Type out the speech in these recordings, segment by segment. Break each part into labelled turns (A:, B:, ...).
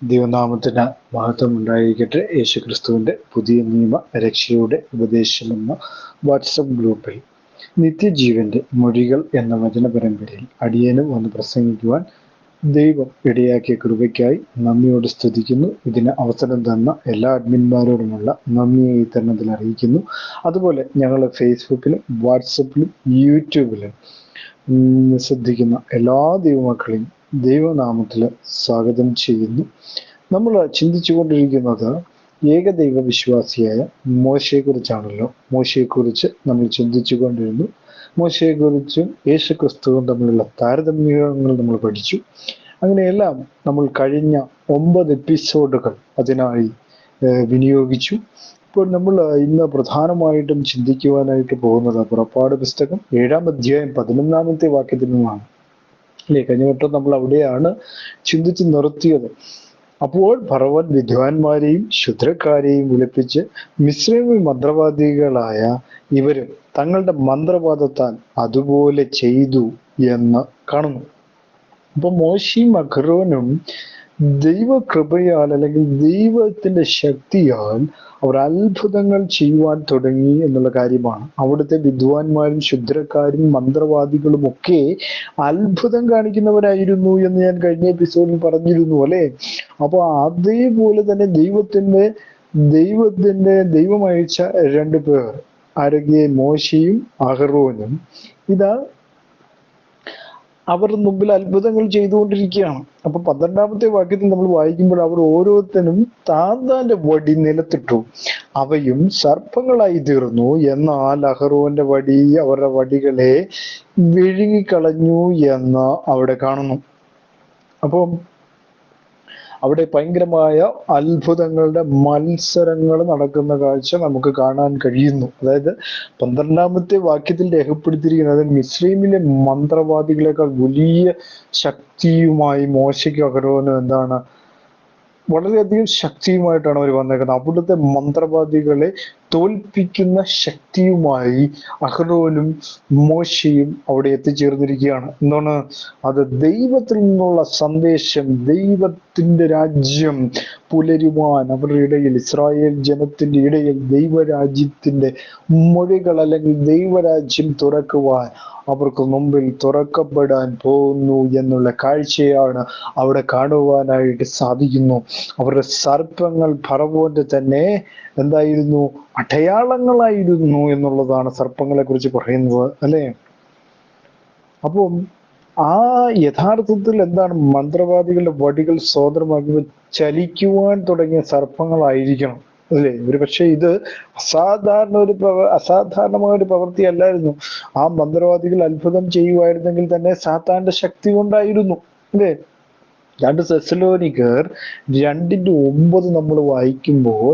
A: ദൈവനാമത്തിന് മഹത്വം ഉണ്ടായിരിക്കട്ടെ. യേശുക്രിസ്തുവിന്റെ പുതിയ നിയമ രക്ഷയുടെ ഉപദേശം എന്ന വാട്സപ്പ് ഗ്രൂപ്പിൽ നിത്യജീവന്റെ മൊഴികൾ എന്ന വചന പരമ്പരയിൽ അടിയന് വന്ന് പ്രസംഗിക്കുവാൻ ദൈവം ഇടയാക്കിയ കൃപയ്ക്കായി നന്ദിയോട് സ്തുതിക്കുന്നു. ഇതിന് അവസരം തന്ന എല്ലാ അഡ്മിന്മാരോടുമുള്ള നന്ദിയെ ഈ തരുണത്തിൽ അറിയിക്കുന്നു. അതുപോലെ ഞങ്ങൾ ഫേസ്ബുക്കിലും വാട്സപ്പിലും യൂട്യൂബിലും ശ്രദ്ധിക്കുന്ന എല്ലാ ദൈവമക്കളെയും ദൈവനാമത്തിൽ സ്വാഗതം ചെയ്യുന്നു. നമ്മൾ ചിന്തിച്ചുകൊണ്ടിരിക്കുന്നത് ഏകദൈവ വിശ്വാസിയായ മോശയെക്കുറിച്ചാണല്ലോ. മോശയെക്കുറിച്ച് നമ്മൾ ചിന്തിച്ചു കൊണ്ടിരുന്നു. മോശയെക്കുറിച്ചും യേശുക്രിസ്തുവും തമ്മിലുള്ള താരതമ്യങ്ങൾ നമ്മൾ പഠിച്ചു. അങ്ങനെയെല്ലാം നമ്മൾ കഴിഞ്ഞ 9 എപ്പിസോഡുകൾ അതിനായി വിനിയോഗിച്ചു. ഇപ്പോൾ നമ്മൾ ഇന്ന് പ്രധാനമായിട്ടും ചിന്തിക്കുവാനായിട്ട് പോകുന്നത് പുറപ്പാട് പുസ്തകം 7-ാം അധ്യായം 11-ാമത്തെ വാക്യത്തിൽ നിന്നാണ് അല്ലേ. കഴിഞ്ഞ വട്ടം നമ്മൾ അവിടെയാണ് ചിന്തിച്ച് നിർത്തിയത്. അപ്പോൾ ഫറവോൻ വിദ്വാൻമാരെയും ശുദ്രക്കാരെയും വിളിപ്പിച്ച് മിസ്രയീമിൽ മന്ത്രവാദികളായ ഇവരും തങ്ങളുടെ മന്ത്രവാദത്താൽ അതുപോലെ ചെയ്തു എന്ന് കാണുന്നു. അപ്പൊ മോശയും അഹ്റോനും ദൈവകൃപയാൽ അല്ലെങ്കിൽ ദൈവത്തിന്റെ ശക്തിയാൽ അവർ അത്ഭുതങ്ങൾ ചെയ്യുവാൻ തുടങ്ങി എന്നുള്ള കാര്യമാണ്. അവിടുത്തെ വിദ്വാൻമാരും ശുദ്രക്കാരും മന്ത്രവാദികളും ഒക്കെ അത്ഭുതം കാണിക്കുന്നവരായിരുന്നു എന്ന് ഞാൻ കഴിഞ്ഞ എപ്പിസോഡിൽ പറഞ്ഞിരുന്നു അല്ലെ. അപ്പൊ അതേപോലെ തന്നെ ദൈവം അയച്ച 2 പേർ ആരൊക്കെ? മോശയും അഹ്റോനും. ഇതാ അവർ മുമ്പിൽ അത്ഭുതങ്ങൾ ചെയ്തുകൊണ്ടിരിക്കുകയാണ്. അപ്പൊ 12-ാമത്തെ വാക്യത്തിൽ നമ്മൾ വായിക്കുമ്പോൾ അവർ ഓരോരുത്തരും താന്താന്റെ വടി നിലത്തിട്ടു, അവയും സർപ്പങ്ങളായി തീർന്നു. എന്നാൽ അഹ്റോന്റെ വടി അവരുടെ വടികളെ വിഴുങ്ങിക്കളഞ്ഞു എന്ന് അവിടെ കാണുന്നു. അപ്പം അവിടെ ഭയങ്കരമായ അത്ഭുതങ്ങളുടെ മത്സരങ്ങൾ നടക്കുന്ന കാഴ്ച നമുക്ക് കാണാൻ കഴിയുന്നു. അതായത് 12-ാമത്തെ വാക്യത്തിൽ രേഖപ്പെടുത്തിയിരിക്കുന്നത് മിസ്രയീമിലെ മന്ത്രവാദികളെക്കാൾ വലിയ ശക്തിയുമായി മോശയ്ക്കും അഹ്റോനും എന്താണ് വളരെയധികം ശക്തിയുമായിട്ടാണ് അവർ വന്നേക്കുന്നത്. അവിടുത്തെ മന്ത്രവാദികളെ തോൽപ്പിക്കുന്ന ശക്തിയുമായി അഹ്റോനും മോശയും അവിടെ എത്തിച്ചേർന്നിരിക്കുകയാണ്. എന്താണ് അത്? ദൈവത്തിൽ നിന്നുള്ള സന്ദേശം, ദൈവത്തിന്റെ രാജ്യം പുലരുവാൻ അവരുടെ ഇടയിൽ, ഇസ്രായേൽ ജനത്തിന്റെ ഇടയിൽ ദൈവരാജ്യത്തിന്റെ മൊഴികൾ അല്ലെങ്കിൽ ദൈവരാജ്യം തുറക്കുവാൻ അവർക്ക് മുമ്പിൽ തുറക്കപ്പെടാൻ പോകുന്നു എന്നുള്ള കാഴ്ചയാണ് അവിടെ കാണുവാനായിട്ട് സാധിക്കുന്നു. അവരുടെ സർപ്പങ്ങൾ ഫറവോന്റെ തന്നെ എന്തായിരുന്നു? അടയാളങ്ങളായിരുന്നു എന്നുള്ളതാണ് സർപ്പങ്ങളെ കുറിച്ച് പറയുന്നത് അല്ലെ. അപ്പം ആ യഥാർത്ഥത്തിൽ എന്താണ്? മന്ത്രവാദികളുടെ വടികൾ സ്വതന്ത്രമാക്കി ചലിക്കുവാൻ തുടങ്ങിയ സർപ്പങ്ങളായിരിക്കണം അല്ലേ. ഒരു പക്ഷെ ഇത് അസാധാരണമായ ഒരു പ്രവൃത്തി അല്ലായിരുന്നു. ആ മന്ത്രവാദികൾ അത്ഭുതം ചെയ്യുമായിരുന്നെങ്കിൽ തന്നെ സാത്താന്റെ ശക്തി കൊണ്ടായിരുന്നു അല്ലേ. 2 തെസ്സലോനിക്കർ 2:9 നമ്മൾ വായിക്കുമ്പോൾ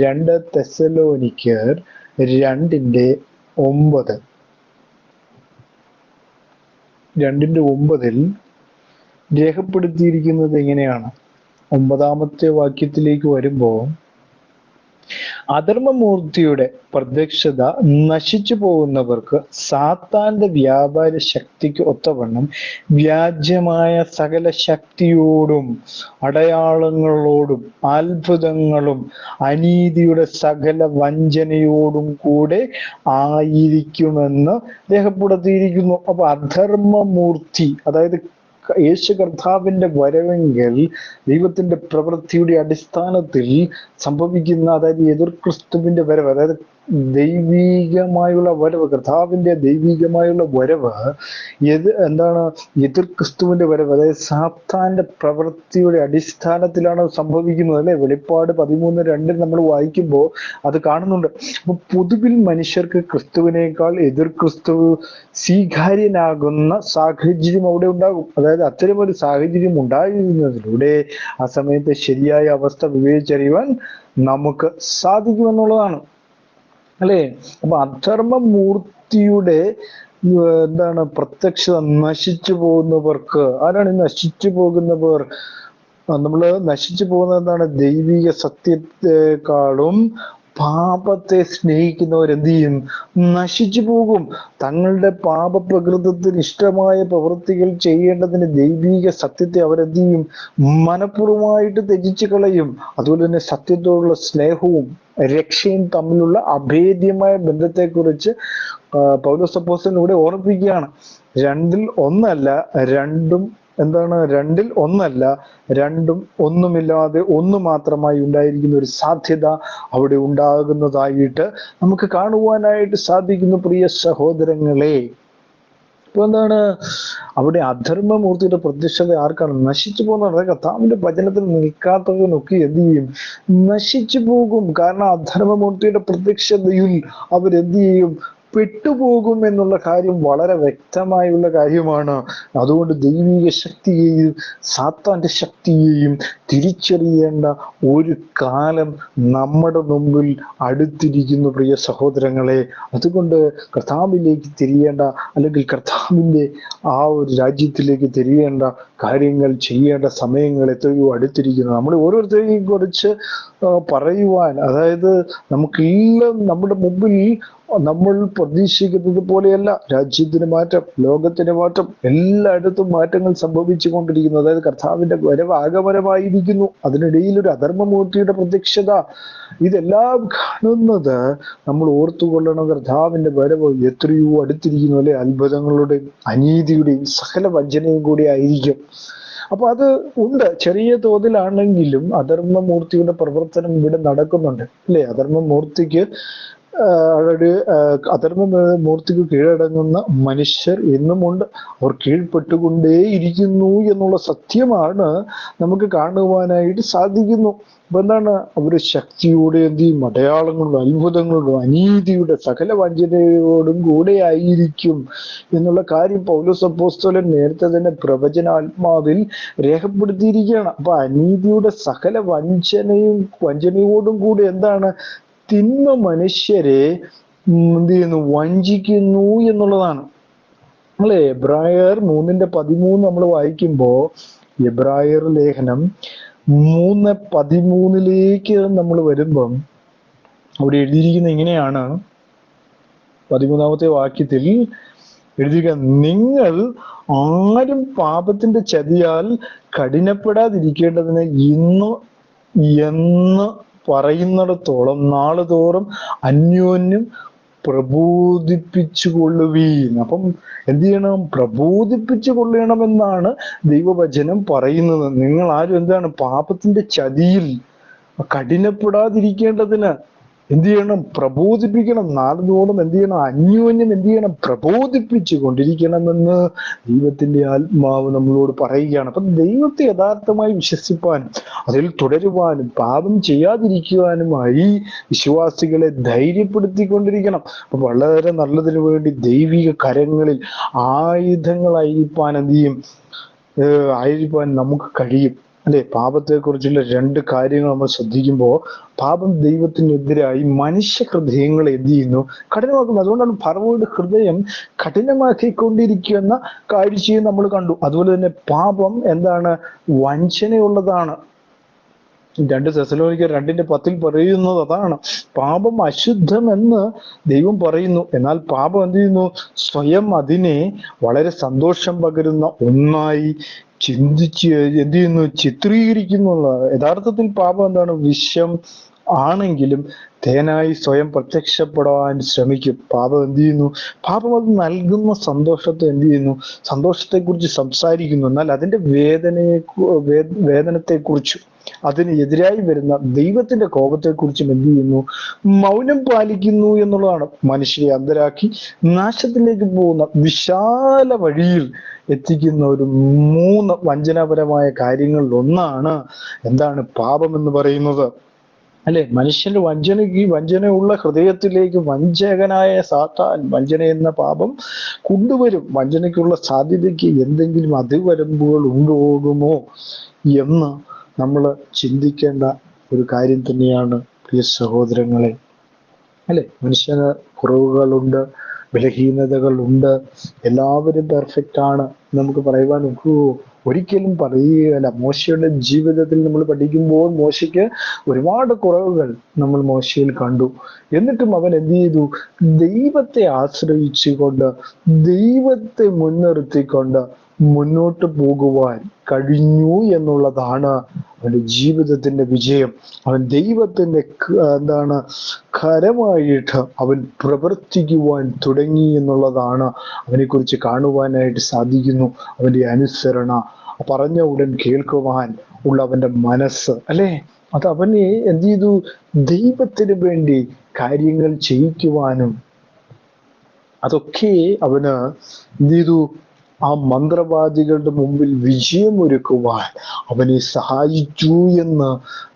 A: 2 തെസ്സലോനിക്കർ 2:9 2:9 രേഖപ്പെടുത്തിയിരിക്കുന്നത് എങ്ങനെയാണ്? 9-ാമത്തെ വാക്യത്തിലേക്ക് വരുമ്പോൾ അധർമ്മമൂർത്തിയുടെ പ്രത്യക്ഷത നശിച്ചു പോകുന്നവർക്ക് സാത്താന്റെ വ്യാപാര ശക്തിക്ക് ഒത്തവണ്ണം വ്യാജ്യമായ സകല ശക്തിയോടും അടയാളങ്ങളോടും അത്ഭുതങ്ങളും അനീതിയുടെ സകല വഞ്ചനയോടും കൂടെ ആയിരിക്കുമെന്ന് രേഖപ്പെടുത്തിയിരിക്കുന്നു. അപ്പൊ അധർമ്മമൂർത്തി, അതായത് യേശു കർത്താവിന്റെ വരവെങ്കിൽ ദൈവത്തിന്റെ പ്രവൃത്തിയുടെ അടിസ്ഥാനത്തിൽ സംഭവിക്കുന്ന, അതായത് എതിർ ക്രിസ്തുവിന്റെ വരവ്, അതായത് ദൈവികമായുള്ള വരവ്, കർത്താവിന്റെ ദൈവികമായുള്ള വരവ് എന്താണ്? എതിർ ക്രിസ്തുവിന്റെ വരവ്, അതായത് സാത്താന്റെ പ്രവൃത്തിയുടെ അടിസ്ഥാനത്തിലാണ് സംഭവിക്കുന്നത് അല്ലെ. വെളിപ്പാട് 13:2 നമ്മൾ വായിക്കുമ്പോൾ അത് കാണുന്നുണ്ട്. അപ്പൊ പൊതുവിൽ മനുഷ്യർക്ക് ക്രിസ്തുവിനേക്കാൾ എതിർ ക്രിസ്തു സ്വീകാര്യനാകുന്ന സാഹചര്യം അവിടെ ഉണ്ടാകും. അതായത് അത്തരമൊരു സാഹചര്യം ഉണ്ടായിരുന്നതിലൂടെ ആ സമയത്തെ ശരിയായ അവസ്ഥ വിവേചിച്ചറിയുവാൻ നമുക്ക് സാധിക്കുമെന്നുള്ളതാണ് അല്ലേ. അപ്പൊ അധർമ്മമൂർത്തിയുടെ എന്താണ്? പ്രത്യക്ഷത നശിച്ചു പോകുന്നവർക്ക്. ആരാണ് ഈ നശിച്ചു പോകുന്നവർ? നമ്മള് നശിച്ചു പോകുന്നത് എന്താണ്? ദൈവിക സത്യത്തെക്കാളും പാപത്തെ സ്നേഹിക്കുന്നവരെന്ത് ചെയ്യും? നശിച്ചു പോകും. തങ്ങളുടെ പാപപ്രകൃതത്തിന് ഇഷ്ടമായ പ്രവൃത്തികൾ ചെയ്യേണ്ടതിന് ദൈവിക സത്യത്തെ അവരെന്ത് ചെയ്യും? മനഃപൂർവ്വമായിട്ട് ത്യജിച്ചു കളയും. അതുപോലെ തന്നെ സത്യത്തോടുള്ള സ്നേഹവും രക്ഷയും തമ്മിലുള്ള അഭേദ്യമായ ബന്ധത്തെക്കുറിച്ച് പൗലോസ് അപ്പോസ്തലൻ ഇവിടെ ഓർമ്മിപ്പിക്കുകയാണ്. രണ്ടിൽ ഒന്നല്ല, രണ്ടും ഒന്നുമില്ലാതെ ഒന്ന് മാത്രമായി ഉണ്ടായിരിക്കുന്ന ഒരു സാധ്യത അവിടെ ഉണ്ടാകുന്നതായിട്ട് നമുക്ക് കാണുവാനായിട്ട് സാധിക്കുന്നു. പ്രിയ സഹോദരങ്ങളെ, ഇപ്പൊ എന്താണ് അവിടെ അധർമ്മമൂർത്തിയുടെ പ്രത്യക്ഷത ആർക്കാണ്? നശിച്ചു പോകുന്നത്. കർത്താവിന്റെ വചനത്തിൽ നിൽക്കാത്തവനൊക്കെ എന്ത് ചെയ്യും? നശിച്ചു പോകും. കാരണം അധർമ്മമൂർത്തിയുടെ പ്രത്യക്ഷതയിൽ അവരെന്ത് ചെയ്യും? പെട്ടുപോകും എന്നുള്ള കാര്യം വളരെ വ്യക്തമായുള്ള കാര്യമാണ്. അതുകൊണ്ട് ദൈവിക ശക്തിയെയും സാത്താന്റെ ശക്തിയെയും തിരിച്ചറിയേണ്ട ഒരു കാലം നമ്മുടെ മുമ്പിൽ അടുത്തിരിക്കുന്നു പ്രിയ സഹോദരങ്ങളെ. അതുകൊണ്ട് കർത്താവിലേക്ക് തിരിയേണ്ട, അല്ലെങ്കിൽ കർത്താവിൻ്റെ ആ ഒരു രാജ്യത്തിലേക്ക് തിരിയേണ്ട കാര്യങ്ങൾ ചെയ്യേണ്ട സമയങ്ങൾ എത്രയോ അടുത്തിരിക്കുന്നു. നമ്മൾ ഓരോരുത്തരെയും കുറിച്ച് പറയുവാൻ, അതായത് നമുക്കെല്ലാം നമ്മുടെ മുമ്പിൽ നമ്മൾ പ്രതീക്ഷിക്കുന്നത് പോലെയല്ല. രാജ്യത്തിന് മാറ്റം, ലോകത്തിന് മാറ്റം, എല്ലായിടത്തും മാറ്റങ്ങൾ സംഭവിച്ചു കൊണ്ടിരിക്കുന്നു. അതായത് കർത്താവിന്റെ വരവ് ആഗമനമായിരിക്കുന്നു. അതിനിടയിൽ ഒരു അധർമ്മമൂർത്തിയുടെ പ്രത്യക്ഷത, ഇതെല്ലാം കാണുന്നത് നമ്മൾ ഓർത്തുകൊള്ളണം. കർത്താവിന്റെ വരവ് എത്രയോ അടുത്തിരിക്കുന്നു അല്ലെ. അത്ഭുതങ്ങളുടെയും അനീതിയുടെയും സകല വഞ്ചനയും കൂടി ആയിരിക്കും. അപ്പൊ അത് ഉണ്ട്, ചെറിയ തോതിലാണെങ്കിലും അധർമ്മമൂർത്തിയുടെ പ്രവർത്തനം ഇവിടെ നടക്കുന്നുണ്ട് അല്ലെ. അധർമ്മമൂർത്തിക്ക് കീഴടങ്ങുന്ന മനുഷ്യർ എന്നുമുണ്ട്. അവർ കീഴ്പ്പെട്ടുകൊണ്ടേയിരിക്കുന്നു എന്നുള്ള സത്യമാണ് നമുക്ക് കാണുവാനായിട്ട് സാധിക്കുന്നു. അപ്പൊ എന്താണ്? അവര് ശക്തിയോടെ എന്ത് ചെയ്യും? അടയാളങ്ങളും അത്ഭുതങ്ങളും അനീതിയുടെ സകല വഞ്ചനയോടും കൂടെ ആയിരിക്കും എന്നുള്ള കാര്യം പൗലോസ് അപ്പോസ്തലൻ നേരത്തെ തന്നെ പ്രവചനാത്മാവിൽ രേഖപ്പെടുത്തിയിരിക്കുകയാണ്. അപ്പൊ അനീതിയുടെ സകല വഞ്ചനയോടും കൂടി എന്താണ്? തിന്മ മനുഷ്യരെ എന്ത് ചെയ്യുന്നു? വഞ്ചിക്കുന്നു എന്നുള്ളതാണ് അല്ലെ. എബ്രായർ 3:13 നമ്മൾ വായിക്കുമ്പോ, എബ്രായർ ലേഖനം 3:13 നമ്മൾ വരുമ്പം അവിടെ എഴുതിയിരിക്കുന്ന ഇങ്ങനെയാണ്. 13ാമത്തെ വാക്യത്തിൽ എഴുതിയിരിക്കുക, നിങ്ങൾ ആരും പാപത്തിന്റെ ചതിയാൽ കഠിനപ്പെടാതിരിക്കേണ്ടതിന് എന്ന് പറയുന്നിടത്തോളം നാളുതോറും അന്യോന്യം പ്രബോധിപ്പിച്ചു കൊള്ളുവീൻ. അപ്പം എന്ത് ചെയ്യണം? പ്രബോധിപ്പിച്ചു കൊള്ളണമെന്നാണ് ദൈവവചനം പറയുന്നത്. നിങ്ങൾ ആരും എന്താണ്? പാപത്തിന്റെ ചതിയിൽ കഠിനപ്പെടാതിരിക്കേണ്ടതിന് എന്ത് ചെയ്യണം? പ്രബോധിപ്പിക്കണം. നാളുതോറും എന്ത് ചെയ്യണം? അന്യോന്യം എന്ത് ചെയ്യണം? പ്രബോധിപ്പിച്ചു കൊണ്ടിരിക്കണമെന്ന് ദൈവത്തിന്റെ ആത്മാവ് നമ്മളോട് പറയുകയാണ്. അപ്പൊ ദൈവത്തെ യഥാർത്ഥമായി വിശ്വസിപ്പാനും അതിൽ തുടരുവാനും പാപം ചെയ്യാതിരിക്കുവാനുമായി വിശ്വാസികളെ ധൈര്യപ്പെടുത്തിക്കൊണ്ടിരിക്കണം. അപ്പൊ വളരെ നല്ലതിനു വേണ്ടി ദൈവിക കരങ്ങളിൽ ആയുധങ്ങളായിരിക്കാൻ എന്ത് ചെയ്യും? ആയിരിക്കാൻ നമുക്ക് കഴിയും അല്ലെ. പാപത്തെ കുറിച്ചുള്ള 2 കാര്യങ്ങൾ നമ്മൾ ശ്രദ്ധിക്കുമ്പോൾ, പാപം ദൈവത്തിനെതിരായി മനുഷ്യ ഹൃദയങ്ങളെ എന്ത് ചെയ്യുന്നു? കഠിനമാക്കുന്നു. അതുകൊണ്ടാണ് ഫറവോയുടെ ഹൃദയം കഠിനമാക്കിക്കൊണ്ടിരിക്കുന്ന കാഴ്ചയും നമ്മൾ കണ്ടു. അതുപോലെ തന്നെ പാപം എന്താണ്? വഞ്ചനയുള്ളതാണ്. 2 തെസ്സലോനിക്കർ 2:10 പറയുന്നത് അതാണ്. പാപം അശുദ്ധമെന്ന് ദൈവം പറയുന്നു. എന്നാൽ പാപം എന്ത് ചെയ്യുന്നു? സ്വയം അതിനെ വളരെ സന്തോഷം പകരുന്ന ഒന്നായി ചിന്തിച്ച് എന്ത് ചെയ്യുന്നു? ചിത്രീകരിക്കുന്നുള്ള. യഥാർത്ഥത്തിൽ പാപം എന്താണ്? വിഷം ആണെങ്കിലും തേനായി സ്വയം പ്രത്യക്ഷപ്പെടാൻ ശ്രമിക്കും. പാപം എന്ത് ചെയ്യുന്നു? പാപം അത് നൽകുന്ന സന്തോഷത്തെ എന്ത് ചെയ്യുന്നു? സന്തോഷത്തെക്കുറിച്ച് സംസാരിക്കുന്നു. എന്നാൽ അതിന്റെ വേദനത്തെക്കുറിച്ചും അതിന് എതിരായി വരുന്ന ദൈവത്തിന്റെ കോപത്തെക്കുറിച്ചും എന്ത് ചെയ്യുന്നു? മൗനം പാലിക്കുന്നു എന്നുള്ളതാണ്. മനുഷ്യരെ അന്ധരാക്കി നാശത്തിലേക്ക് പോകുന്ന വിശാല വഴിയിൽ എത്തിക്കുന്ന ഒരു 3 വഞ്ചനാപരമായ കാര്യങ്ങളിൽ ഒന്നാണ് എന്താണ്? പാപം എന്ന് പറയുന്നത് അല്ലെ. മനുഷ്യന്റെ വഞ്ചനയുള്ള ഹൃദയത്തിലേക്ക് വഞ്ചകനായ സാത്താൻ വഞ്ചന എന്ന പാപം കൊണ്ടുവരും. വഞ്ചനയ്ക്കുള്ള സാധ്യതയ്ക്ക് എന്തെങ്കിലും അതിവരമ്പുകൾ ഉണ്ടാകുമോ എന്ന് നമ്മൾ ചിന്തിക്കേണ്ട ഒരു കാര്യം തന്നെയാണ് പ്രിയ സഹോദരങ്ങളെ അല്ലെ. മനുഷ്യന് കുറവുകളുണ്ട്, ബലഹീനതകളുണ്ട്. എല്ലാവരും പെർഫെക്റ്റ് ആണ് നമുക്ക് പറയുവാൻ ഒക്കുമോ? ഒരിക്കലും പറയുകയല്ല. മോശയുടെ ജീവിതത്തിൽ നമ്മൾ പഠിക്കുമ്പോൾ മോശയ്ക്ക് ഒരുപാട് കുറവുകൾ നമ്മൾ മോശയിൽ കണ്ടു. എന്നിട്ടും അവൻ എന്ത് ചെയ്തു? ദൈവത്തെ ആശ്രയിച്ചുകൊണ്ട്, ദൈവത്തെ മുൻനിർത്തിക്കൊണ്ട് മുന്നോട്ട് പോകുവാൻ കഴിഞ്ഞു എന്നുള്ളതാണ് അവന്റെ ജീവിതത്തിന്റെ വിജയം. അവൻ ദൈവത്തിന്റെ കരമായിട്ട് അവൻ പ്രവർത്തിക്കുവാൻ തുടങ്ങി എന്നുള്ളതാണ് അവനെക്കുറിച്ച് കാണുവാനായിട്ട് സാധിക്കുന്നു. അവന്റെ അനുസരണ, പറഞ്ഞ ഉടൻ കേൾക്കുവാൻ ഉള്ള അവന്റെ മനസ്സ്, അല്ലെ, അത് അവനെ എന്ത് ചെയ്തു? ദൈവത്തിന് വേണ്ടി കാര്യങ്ങൾ ചെയ്യിക്കുവാനും അതൊക്കെ അവന് എന്ത് ചെയ്തു? ആ മന്ത്രവാദികളുടെ മുമ്പിൽ വിജയമൊരുക്കുവാൻ അവനെ സഹായിച്ചു എന്ന്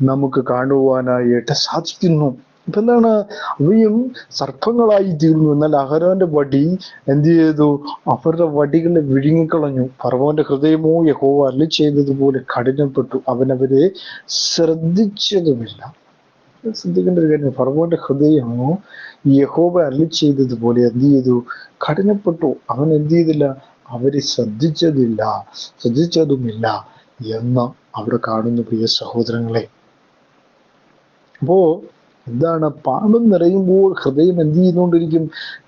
A: നമുക്ക് കാണുവാനായിട്ട് സാധിക്കുന്നു. ഇപ്പൊ എന്താണ്? അവയും സർപ്പങ്ങളായി തീർന്നു. എന്നാൽ അഹരോന്റെ വടി എന്ത് ചെയ്തു? അവരുടെ വടികളെ വിഴുങ്ങിക്കളഞ്ഞു. ഫറവോന്റെ ഹൃദയമോ യഹോവ അരുളി ചെയ്തതുപോലെ കഠിനപ്പെട്ടു, അവനവരെ ശ്രദ്ധിച്ചതുമില്ല. ശ്രദ്ധിക്കേണ്ട ഒരു കാര്യം, ഫറവോന്റെ ഹൃദയമോ യഹോവ അരുളി ചെയ്തതുപോലെ എന്ത് ചെയ്തു? കഠിനപ്പെട്ടു, അവൻ എന്ത് ചെയ്തില്ല? അവരെ ശ്രദ്ധിച്ചതുമില്ല എന്ന് അവിടെ കാണുന്നു പ്രിയ സഹോദരങ്ങളെ. അപ്പോ എന്താണ്? പാപം നിറയുമ്പോൾ ഹൃദയം എന്ത് ചെയ്തുകൊണ്ടിരിക്കും?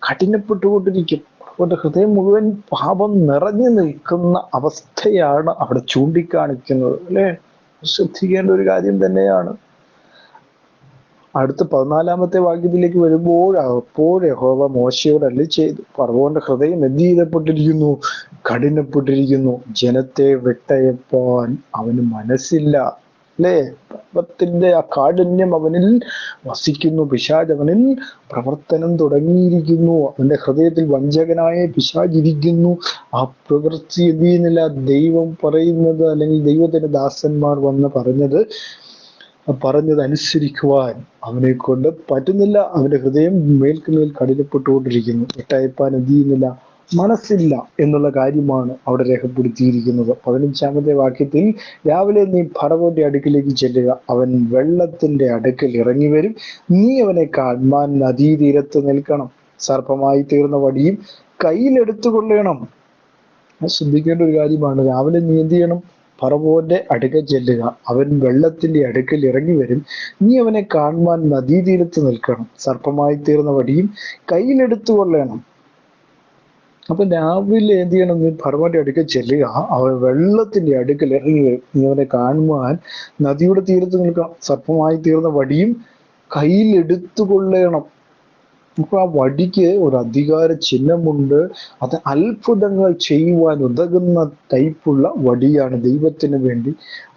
A: കഠിനപ്പെട്ടുകൊണ്ടിരിക്കും. അതുകൊണ്ട് ഹൃദയം മുഴുവൻ പാപം നിറഞ്ഞു നിൽക്കുന്ന അവസ്ഥയാണ് അവിടെ ചൂണ്ടിക്കാണിക്കുന്നത്, അല്ലെ? ശ്രദ്ധിക്കേണ്ട ഒരു കാര്യം തന്നെയാണ്. അടുത്ത 14-ാമത്തെ വാക്യത്തിലേക്ക് വരുമ്പോൾ, അപ്പോൾ യഹോവ മോശയോട് അരുളി ചെയ്തു, ഫറവോന്റെ ഹൃദയം എന്ത് ചെയ്യപ്പെട്ടിരിക്കുന്നു? കഠിനപ്പെട്ടിരിക്കുന്നു, ജനത്തെ വിട്ടയപ്പാൻ അവന് മനസ്സില്ല. അല്ലേ? പാപത്തിന്റെ ആ കാഠിന്യം അവനിൽ വസിക്കുന്നു. പിശാച് അവനിൽ പ്രവർത്തനം തുടങ്ങിയിരിക്കുന്നു. അവന്റെ ഹൃദയത്തിൽ വഞ്ചകനായ പിശാചിരിക്കുന്നു. ആ പ്രവൃത്തി എന്ത് ചെയ്യുന്നില്ല? ദൈവം പറയുന്നത്, അല്ലെങ്കിൽ ദൈവത്തിന്റെ ദാസന്മാർ വന്ന് പറഞ്ഞത് അനുസരിക്കുവാൻ അവനെ കൊണ്ട് പറ്റുന്നില്ല. അവന്റെ ഹൃദയം മേൽക്കുമേൽ കഠിനപ്പെട്ടുകൊണ്ടിരിക്കുന്നു. വിട്ടയപ്പാൻ എന്ത് ചെയ്യുന്നില്ല? മനസ്സില്ല എന്നുള്ള കാര്യമാണ് അവിടെ രേഖപ്പെടുത്തിയിരിക്കുന്നത്. 15-ാമത്തെ വാക്യത്തിൽ, രാവിലെ നീ ഫറവോന്റെ അടുക്കിലേക്ക് ചെല്ലുക, അവൻ വെള്ളത്തിന്റെ അടുക്കൽ ഇറങ്ങി വരും, നീ അവനെ കാണുവാൻ നദീതീരത്ത് നിൽക്കണം, സർപ്പമായി തീർന്ന വടിയും കയ്യിലെടുത്തുകൊള്ളണം. ശ്രദ്ധിക്കേണ്ട ഒരു കാര്യമാണ്. രാവിലെ നീ എന്ത് ചെയ്യണം? ഫറവോന്റെ അടുക്കൽ ചെല്ലുക, അവൻ വെള്ളത്തിന്റെ അടുക്കൽ ഇറങ്ങി വരും, നീ അവനെ കാണുവാൻ നദീതീരത്ത് നിൽക്കണം, സർപ്പമായി തീർന്ന വടിയും കയ്യിലെടുത്തു കൊള്ളണം. അപ്പൊ രാവിലെ എന്ത് ചെയ്യണം? നീ ഫറവോന്റെ അടുക്കൽ ചെല്ലുക, അവൻ വെള്ളത്തിന്റെ അടുക്കൽ ഇറങ്ങി വരും, നീ അവനെ കാണുവാൻ നദിയുടെ തീരത്ത് നിൽക്കണം, സർപ്പമായി തീർന്ന വടിയും കയ്യിലെടുത്തു കൊള്ളണം. അപ്പൊ ആ വടിക്ക് ഒരു അധികാര ചിഹ്നമുണ്ട്. അത് അത്ഭുതങ്ങൾ ചെയ്യുവാൻ ഉതകുന്ന ടൈപ്പുള്ള വടിയാണ്. ദൈവത്തിന് വേണ്ടി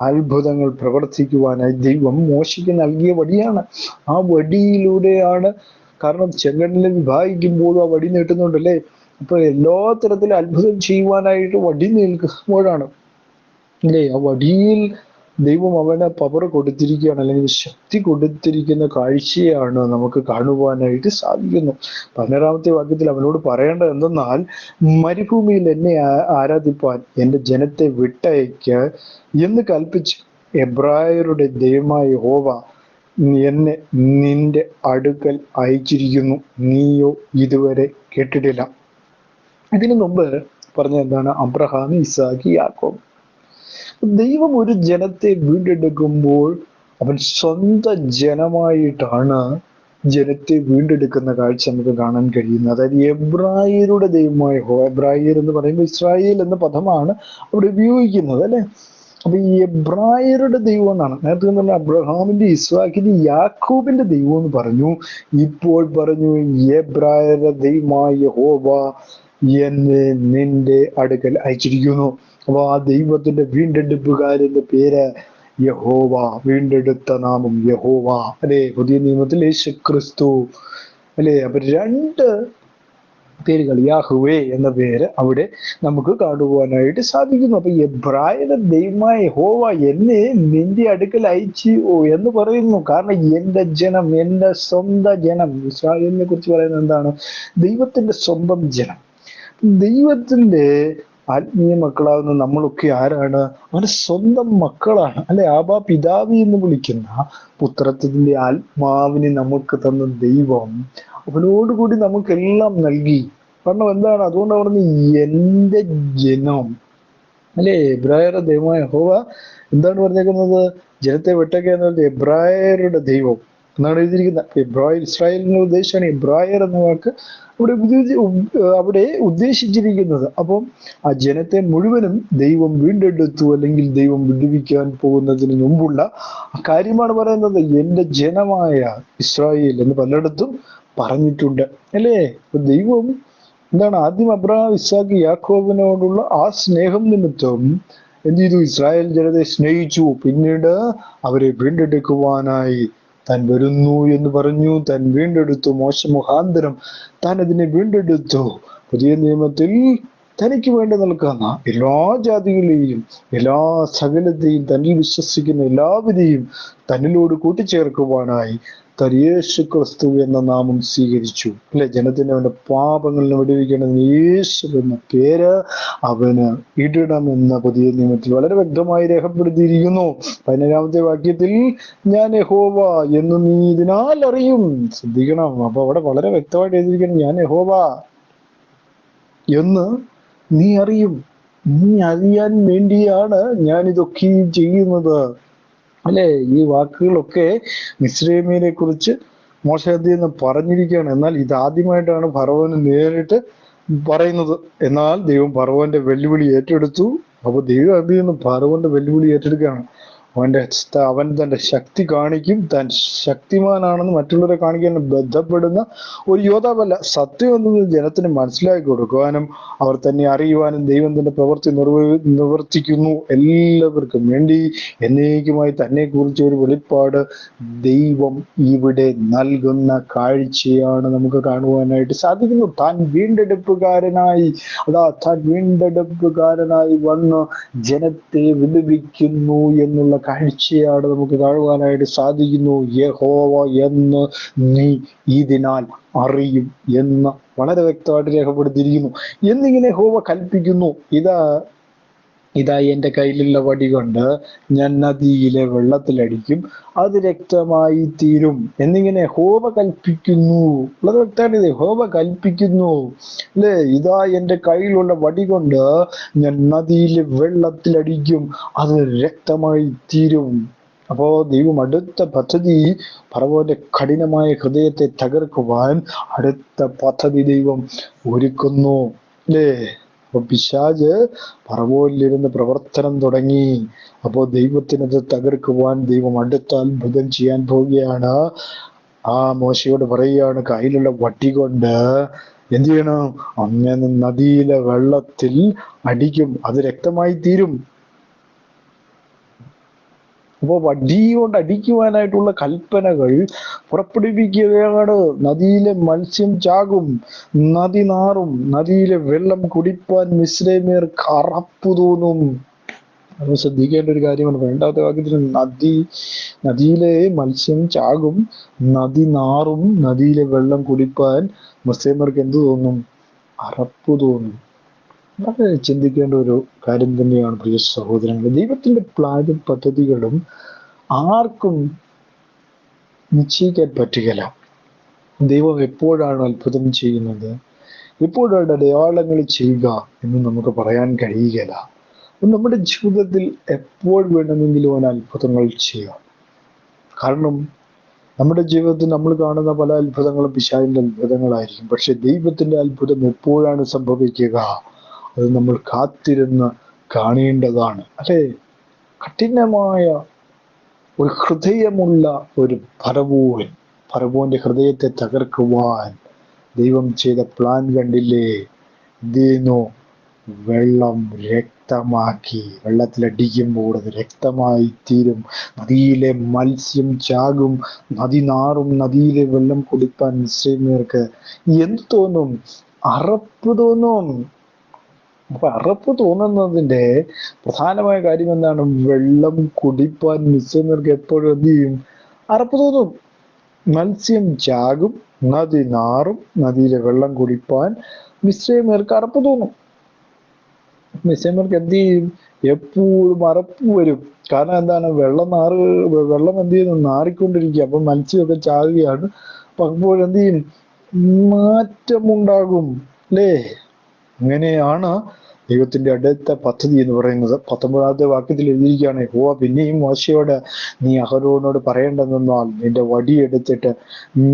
A: അത്ഭുതങ്ങൾ പ്രവർത്തിക്കുവാനായി ദൈവം മോശയ്ക്ക് നൽകിയ വടിയാണ്. ആ വടിയിലൂടെയാണ്, കാരണം ചെങ്കടലിനെ വിഭാഗിക്കുമ്പോഴും ആ വടി നീട്ടുന്നുണ്ടല്ലേ. അപ്പൊ എല്ലാ തരത്തിലും അത്ഭുതം ചെയ്യുവാനായിട്ട് വടി നിൽക്കുമ്പോഴാണ്, അല്ലേ, ആ വടിയിൽ ദൈവം അവന് പവർ കൊടുത്തിരിക്കുകയാണ്, അല്ലെങ്കിൽ ശക്തി കൊടുത്തിരിക്കുന്ന കാഴ്ചയാണ് നമുക്ക് കാണുവാനായിട്ട് സാധിക്കുന്നു. 16-ാമത്തെ വാക്യത്തിൽ അവനോട് പറയേണ്ടത് എന്തെന്നാൽ, മരുഭൂമിയിൽ എന്നെ ആരാധിപ്പാൻ എന്റെ ജനത്തെ വിട്ടയക്ക് എന്ന് കൽപ്പിച്ച് എബ്രായരുടെ ദൈവമായ യഹോവ എന്നെ നിന്റെ അടുക്കൽ അയച്ചിരിക്കുന്നു, നീയോ ഇതുവരെ കേട്ടിട്ടില്ല. ഇതിനു മുമ്പ് പറഞ്ഞ എന്താണ്? അബ്രഹാം, ഇസാക്ക്, യാക്കോബ്. ദൈവം ഒരു ജനത്തെ വീണ്ടെടുക്കുമ്പോൾ അവൻ സ്വന്തം ജനമായിട്ടാണ് ജനത്തെ വീണ്ടെടുക്കുന്ന കാഴ്ച നമുക്ക് കാണാൻ കഴിയുന്നത്. അതായത് എബ്രായരുടെ ദൈവമായ എബ്രായർ എന്ന് പറയുമ്പോൾ ഇസ്രായേൽ എന്ന പദമാണ് അവിടെ ഉപയോഗിക്കുന്നത്, അല്ലെ? അപ്പൊ ഈ എബ്രായരുടെ ദൈവം എന്നാണ്. നേരത്തെ പറഞ്ഞ അബ്രഹാമിന്റെ, ഇസ്ഹാക്കിന്റെ, യാക്കോബിന്റെ ദൈവം എന്ന് പറഞ്ഞു. ഇപ്പോൾ പറഞ്ഞു എബ്രായരുടെ ദൈവമായ യഹോവ എന്നെ നിന്റെ അടുക്കൽ അയച്ചിരിക്കുന്നു. അപ്പൊ ആ ദൈവത്തിന്റെ വീണ്ടെടുപ്പുകാരന്റെ പേര് യഹോവ, വീണ്ടെടുത്ത നാമം യഹോവ, അല്ലെ? പുതിയ നിയമത്തിൽ യേശുക്രിസ്തു, അല്ലെ? അപ്പൊ രണ്ട് പേരുകൾ, യാഹുവേ എന്ന പേര് അവിടെ നമുക്ക് കാണുവാനായിട്ട് സാധിക്കുന്നു. അപ്പൊ എബ്രായരുടെ ദൈവമായ യഹോവ എന്നെ നിന്റെ അടുക്കൽ അയച്ചു എന്ന് പറയുന്നു. കാരണം എന്റെ ജനം, എന്റെ സ്വന്തം ജനം. ഇസ്രായേലിനെ കുറിച്ച് പറയുന്നത് എന്താണ്? ദൈവത്തിന്റെ സ്വന്തം ജനം. ദൈവത്തിന്റെ ആത്മീയ മക്കളാകുന്ന നമ്മളൊക്കെ ആരാണ്? അവന്റെ സ്വന്തം മക്കളാണ്, അല്ലെ? ആബാ പിതാവി എന്ന് വിളിക്കുന്ന പുത്രത്തിന്റെ ആത്മാവിനെ നമുക്ക് തന്ന ദൈവം അവനോടുകൂടി നമുക്കെല്ലാം നൽകി. കാരണം എന്താണ്? അതുകൊണ്ട് പറഞ്ഞ് എന്റെ ജനം, അല്ലേ? എബ്രായരുടെ ദൈവമായ യഹോവ എന്താണ് പറഞ്ഞേക്കുന്നത്? ജനത്തെ വിട്ടൊക്കെ എന്ന് പറഞ്ഞാൽ എബ്രായരുടെ ദൈവം എന്നാണ് എഴുതിയിരിക്കുന്നത്. ഇസ്രായേലിനെ ഉദ്ദേശിച്ചാണ് എബ്രായർ എന്ന വാക്ക് അവിടെ ഉദ്ദേശിച്ചിരിക്കുന്നത്. അപ്പം ആ ജനത്തെ മുഴുവനും ദൈവം വീണ്ടെടുത്തു, അല്ലെങ്കിൽ ദൈവം വിടുവിക്കാൻ പോകുന്നതിന് മുമ്പുള്ള കാര്യമാണ് പറയുന്നത്. എന്റെ ജനമായ ഇസ്രായേൽ എന്ന് പലയിടത്തും പറഞ്ഞിട്ടുണ്ട്, അല്ലേ? ദൈവം എന്താണ് ആദ്യം അബ്രഹാം, ഇസ്ഹാക്ക്, യാക്കോബിനോടുള്ള ആ സ്നേഹം നിമിത്തം എന്ത് ചെയ്തു? ഇസ്രായേൽ ജനതയെ സ്നേഹിച്ചു. പിന്നീട് അവരെ വീണ്ടെടുക്കുവാനായി താൻ വരുന്നു എന്ന് പറഞ്ഞു. താൻ വീണ്ടെടുത്തു. മോശ മുഖാന്തരം താൻ അതിനെ വീണ്ടെടുത്തു. പുതിയ നിയമത്തിൽ തനിക്ക് വേണ്ടി നിൽക്കുന്ന എല്ലാ ജാതികളെയും, എല്ലാ സകലത്തെയും, തന്നിൽ വിശ്വസിക്കുന്ന എല്ലാവരെയും തന്നിലോട് കൂട്ടിച്ചേർക്കുവാനായി താൻ യേശു ക്രിസ്തു എന്ന നാമം സ്വീകരിച്ചു, അല്ലെ? ജനത്തിന് അവന്റെ പാപങ്ങളിലും വിടുവിക്കണം യേശു എന്ന പേര് അവന് ഇടണമെന്ന പുതിയ നിയമത്തിൽ വളരെ വ്യക്തമായി രേഖപ്പെടുത്തിയിരിക്കുന്നു. 17-ാമത്തെ വാക്യത്തിൽ ഞാൻ യഹോവ എന്ന് നീ ഇതിനാൽ അറിയും. ശ്രദ്ധിക്കണം. അപ്പൊ അവിടെ വളരെ വ്യക്തമായിട്ട് എഴുതിയിരിക്കണം, ഞാൻ യഹോവ എന്ന് നീ അറിയും. നീ അറിയാൻ വേണ്ടിയാണ് ഞാൻ ഇതൊക്കെയും ചെയ്യുന്നത്, അല്ലെ? ഈ വാക്കുകളൊക്കെ മിസ്രൈമിനെ കുറിച്ച് മോശ എന്ന് പറഞ്ഞിരിക്കുകയാണ്. എന്നാൽ ഇതാദ്യമായിട്ടാണ് ഫറവോന് നേരിട്ട് പറയുന്നത്. എന്നാൽ ദൈവം ഫറവോന്റെ വെല്ലുവിളി ഏറ്റെടുത്തു. അപ്പൊ ദൈവം എന്ത് ചെയ്യുന്നു? ഫറവോന്റെ വെല്ലുവിളി ഏറ്റെടുക്കുകയാണ്. അവൻ തന്റെ ശക്തി കാണിക്കും. താൻ ശക്തിമാനാണെന്ന് മറ്റുള്ളവരെ കാണിക്കാൻ ബന്ധപ്പെടുന്ന ഒരു യോദ്ധാവല്ല. സത്യം എന്നത് ജനത്തിന് മനസ്സിലാക്കി കൊടുക്കുവാനും അവർ തന്നെ അറിയുവാനും ദൈവം തന്റെ പ്രവൃത്തി നിവർത്തിക്കുന്നു എല്ലാവർക്കും വേണ്ടി. എന്നേക്കുമായി തന്നെ കുറിച്ച് ഒരു വെളിപ്പാട് ദൈവം ഇവിടെ നൽകുന്ന കാഴ്ചയാണ് നമുക്ക് കാണുവാനായിട്ട് സാധിക്കുന്നു. താൻ വീണ്ടെടുപ്പുകാരനായി വന്ന് ജനത്തെ വിടുവിക്കുന്നു എന്നുള്ള കാഴ്ചയാണ് നമുക്ക് കാണുവാനായിട്ട് സാധിക്കുന്നു. യഹോവ എന്ന് നീ ഇതിനാൽ അറിയും എന്ന് വളരെ വ്യക്തമായിട്ട് രേഖപ്പെടുത്തിയിരിക്കുന്നു. എന്നിങ്ങനെ യഹോവ കൽപ്പിക്കുന്നു, ഇതാ എന്റെ കയ്യിലുള്ള വടി കൊണ്ട് ഞാൻ നദിയിലെ വെള്ളത്തിലടിക്കും, അത് രക്തമായി തീരും എന്നിങ്ങനെ യഹോവ കൽപ്പിക്കുന്നു. വളരെ വ്യക്തമായിട്ട് യഹോവ കൽപ്പിക്കുന്നു, അല്ലേ? ഇതാ എന്റെ കയ്യിലുള്ള വടി കൊണ്ട് ഞാൻ നദിയിലെ വെള്ളത്തിലടിക്കും, അത് രക്തമായി തീരും. അപ്പോ ദൈവം അടുത്ത പദ്ധതി, ഫറവോന്റെ കഠിനമായ ഹൃദയത്തെ തകർക്കുവാൻ അടുത്ത പദ്ധതി ദൈവം ഒരുക്കുന്നു, അല്ലേ? അപ്പൊ പിശാച് ഫറവോനിലിരുന്ന് പ്രവർത്തനം തുടങ്ങി. അപ്പോ ദൈവത്തിനത് തകർക്കുവാൻ ദൈവം അടുത്ത അത്ഭുതം ചെയ്യാൻ പോവുകയാണ്. ആ മോശയോട് പറയുകയാണ്, കയ്യിലുള്ള വടി കൊണ്ട് എന്ത് ചെയ്യണം? അങ്ങനെ നദിയിലെ വെള്ളത്തിൽ അടിക്കും, അത് രക്തമായി തീരും. അപ്പോൾ വടി കൊണ്ട് അടിക്കുവാനായിട്ടുള്ള കൽപ്പനകൾ പുറപ്പെടുവിക്കുകയാണ്. നദിയിലെ മത്സ്യം ചാകും, നദി നാറും, നദിയിലെ വെള്ളം കുടിപ്പാൻ മിസ്രൈമ്യർക്ക് അറപ്പു തോന്നും. അത് ശ്രദ്ധിക്കേണ്ട ഒരു കാര്യമാണ്. 2-ാമത്തെ വാക്യത്തിൽ നദിയിലെ മത്സ്യം ചാകും, നദി നാറും, നദിയിലെ വെള്ളം കുടിപ്പാൻ മിസ്രൈമ്യർക്ക് എന്തു തോന്നും? അറപ്പു തോന്നും. വളരെ ചിന്തിക്കേണ്ട ഒരു കാര്യം തന്നെയാണ് പ്രിയ സഹോദരങ്ങൾ. ദൈവത്തിന്റെ പ്ലാനും പദ്ധതികളും ആർക്കും നിശ്ചയിക്കാൻ പറ്റുകയില്ല. ദൈവം എപ്പോഴാണ് അത്ഭുതം ചെയ്യുന്നത്, എപ്പോഴാണ് അടയാളങ്ങൾ ചെയ്യുക എന്ന് നമുക്ക് പറയാൻ കഴിയുകയില്ല. നമ്മുടെ ജീവിതത്തിൽ എപ്പോൾ വേണമെങ്കിലും അവൻ അത്ഭുതങ്ങൾ ചെയ്യാം. കാരണം നമ്മുടെ ജീവിതത്തിൽ നമ്മൾ കാണുന്ന പല അത്ഭുതങ്ങളും പിശാചിന്റെ അത്ഭുതങ്ങളായിരിക്കും. പക്ഷെ ദൈവത്തിന്റെ അത്ഭുതം എപ്പോഴാണ് സംഭവിക്കുക, അത് നമ്മൾ കാത്തിരുന്ന് കാണേണ്ടതാണ്, അല്ലെ? കഠിനമായ ഒരു ഹൃദയമുള്ള ഒരു ഫറവോന്റെ ഹൃദയത്തെ തകർക്കുവാൻ ദൈവം ചെയ്ത പ്ലാൻ കണ്ടില്ലേ? ഇതേനോ വെള്ളം രക്തമാക്കി, വെള്ളത്തിലടിക്കുമ്പോൾ അത് രക്തമായി തീരും, നദിയിലെ മത്സ്യം ചാകും, നദി നാറും, നദിയിലെ വെള്ളം കുടിപ്പാൻ മിസ്രൈമ്യർക്ക് എന്ത് തോന്നും? അറപ്പ് തോന്നും. അപ്പൊ അറപ്പ് തോന്നുന്നതിന്റെ പ്രധാനമായ കാര്യം എന്താണ്? വെള്ളം കുടിപ്പാൻ മിസ്രൈമ്യർക്ക് എപ്പോഴും എന്ത് ചെയ്യും? അറപ്പ് തോന്നും. മത്സ്യം ചാകും, നദി നാറും, നദിയിലെ വെള്ളം കുടിപ്പാൻ മിസ്രൈമ്യർക്ക് അറപ്പ് തോന്നും. മിസ്രൈമ്യർക്ക് എന്ത് ചെയ്യും? എപ്പോഴും അറപ്പ് വരും. കാരണം എന്താണ്? വെള്ളം എന്ത് ചെയ്യുന്നു? നാറിക്കൊണ്ടിരിക്കുക. അപ്പൊ മത്സ്യമൊക്കെ ചാകുകയാണ്. അപ്പൊ അപ്പോഴെന്ത് ചെയ്യും? മാറ്റമുണ്ടാകും, അല്ലേ? അങ്ങനെയാണ് ദൈവത്തിന്റെ അടുത്ത പദ്ധതി എന്ന് പറയുന്നത് 19ാമത്തെ വാക്യത്തിൽ എഴുതിയിരിക്കുകയാണ്, യഹോവ പിന്നെയും മോശയോട്, നീ അഹരോനോട് പറയേണ്ടതെന്നാൽ നിന്റെ വടിയെടുത്തിട്ട്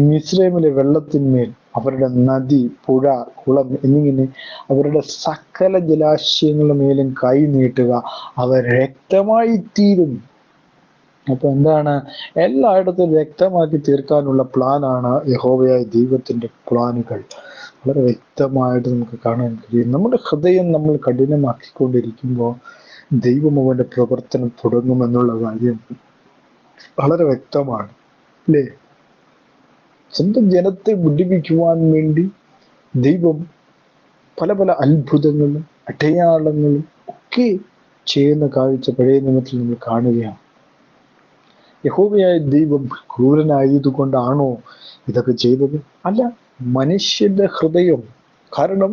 A: മിസ്രൈമിലെ വെള്ളത്തിന്മേൽ അവരുടെ നദി, പുഴ, കുളം എന്നിങ്ങനെ അവരുടെ സകല ജലാശയങ്ങളുടെ മേലും കൈ നീട്ടുക, അവ രക്തമായി തീരും. അപ്പൊ എന്താണ്? എല്ലായിടത്തും വ്യക്തമാക്കി തീർക്കാനുള്ള പ്ലാനാണ് യഹോവയായ ദൈവത്തിന്റെ പ്ലാനുകൾ. വളരെ വ്യക്തമായിട്ട് നമുക്ക് കാണാൻ കഴിയും. നമ്മുടെ ഹൃദയം നമ്മൾ കഠിനമാക്കിക്കൊണ്ടിരിക്കുമ്പോൾ ദൈവം അവന്റെ പ്രവർത്തനം തുടങ്ങുമെന്നുള്ള കാര്യം വളരെ വ്യക്തമാണ്, അല്ലേ? സ്വന്തം ജനത്തെ മുടിപ്പിക്കുവാൻ വേണ്ടി ദൈവം പല പല അത്ഭുതങ്ങളും അടയാളങ്ങളും ഒക്കെ ചെയ്യുന്ന കാഴ്ച പഴയ നിയമത്തിൽ നമ്മൾ കാണുകയാണ്. യഹോവയായ ദൈവം ക്രൂരനായതുകൊണ്ടാണോ ഇതൊക്കെ ചെയ്തത്? അല്ല, മനുഷ്യന്റെ ഹൃദയം. കാരണം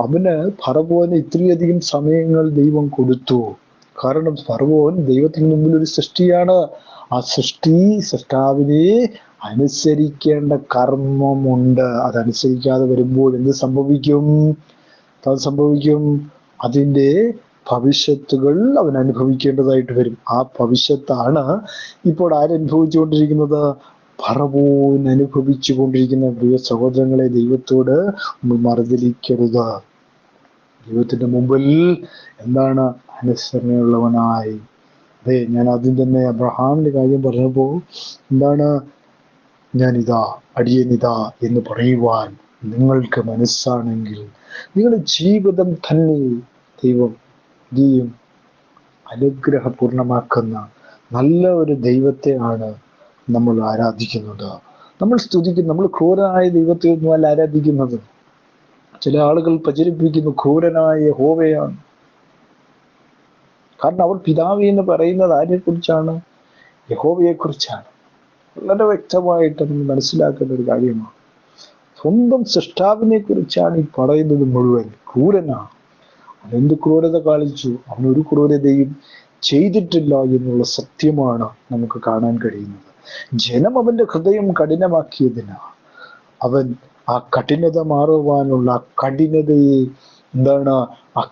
A: അവന് ഫറവോന് ഇത്രയധികം സമയങ്ങൾ ദൈവം കൊടുത്തു. കാരണം ഫറവോൻ ദൈവത്തിന് മുമ്പിൽ ഒരു സൃഷ്ടിയാണ്. ആ സൃഷ്ടാവിനെ അനുസരിക്കേണ്ട കർമ്മമുണ്ട്. അതനുസരിക്കാതെ വരുമ്പോൾ എന്ത് സംഭവിക്കും? അതിൻ്റെ ഭവിഷ്യത്തുകൾ അവൻ അനുഭവിക്കേണ്ടതായിട്ട് വരും. ആ ഭവിഷ്യത്താണ് ഇപ്പോൾ ആരനുഭവിച്ചുകൊണ്ടിരിക്കുന്നത്? ഫറവോൻ അനുഭവിച്ചു കൊണ്ടിരിക്കുന്ന. പ്രിയ സഹോദരങ്ങളെ, ദൈവത്തോട് നമ്മൾ മറുതലിക്കരുത്. ദൈവത്തിന്റെ മുമ്പിൽ എന്താണ്? അനുസരണയുള്ളവനായി. അതെ, ഞാൻ ആദ്യം തന്നെ അബ്രഹാമിന്റെ കാര്യം പറഞ്ഞപ്പോൾ എന്താണ്? അടിയനിതാ എന്ന് പറയുവാൻ നിങ്ങൾക്ക് മനസ്സാണെങ്കിൽ നിങ്ങളുടെ ജീവിതം തന്നെ ദൈവം അനുഗ്രഹപൂർണമാക്കുന്ന നല്ല ഒരു ദൈവത്തെയാണ് നമ്മൾ ആരാധിക്കുന്നത്, നമ്മൾ സ്തുതിക്കുന്നത്. നമ്മൾ ക്രൂരനായ ദൈവത്തെ ഒന്നുമല്ല ആരാധിക്കുന്നത്. ചില ആളുകൾ പ്രചരിപ്പിക്കുന്നു ക്രൂരനായ യഹോവയാണ്. കാരണം അവർ പിതാവ് എന്ന് പറയുന്നത് ആരെ കുറിച്ചാണ്? യഹോവയെ കുറിച്ചാണ്. വളരെ വ്യക്തമായിട്ട് നമ്മൾ മനസ്സിലാക്കേണ്ട ഒരു കാര്യമാണ്. സ്വന്തം സൃഷ്ടാവിനെ കുറിച്ചാണ് ഈ പറയുന്നത് മുഴുവൻ. ക്രൂരനാണ്. അവനെന്ത് ക്രൂരത കാണിച്ചു? അവനൊരു ക്രൂരതയും ചെയ്തിട്ടില്ല എന്നുള്ള സത്യമാണ് നമുക്ക് കാണാൻ കഴിയുന്നത്. ജനം അവന്റെ ഹൃദയം കഠിനമാക്കിയതിന് അവൻ ആ കഠിനത മാറുവാനുള്ള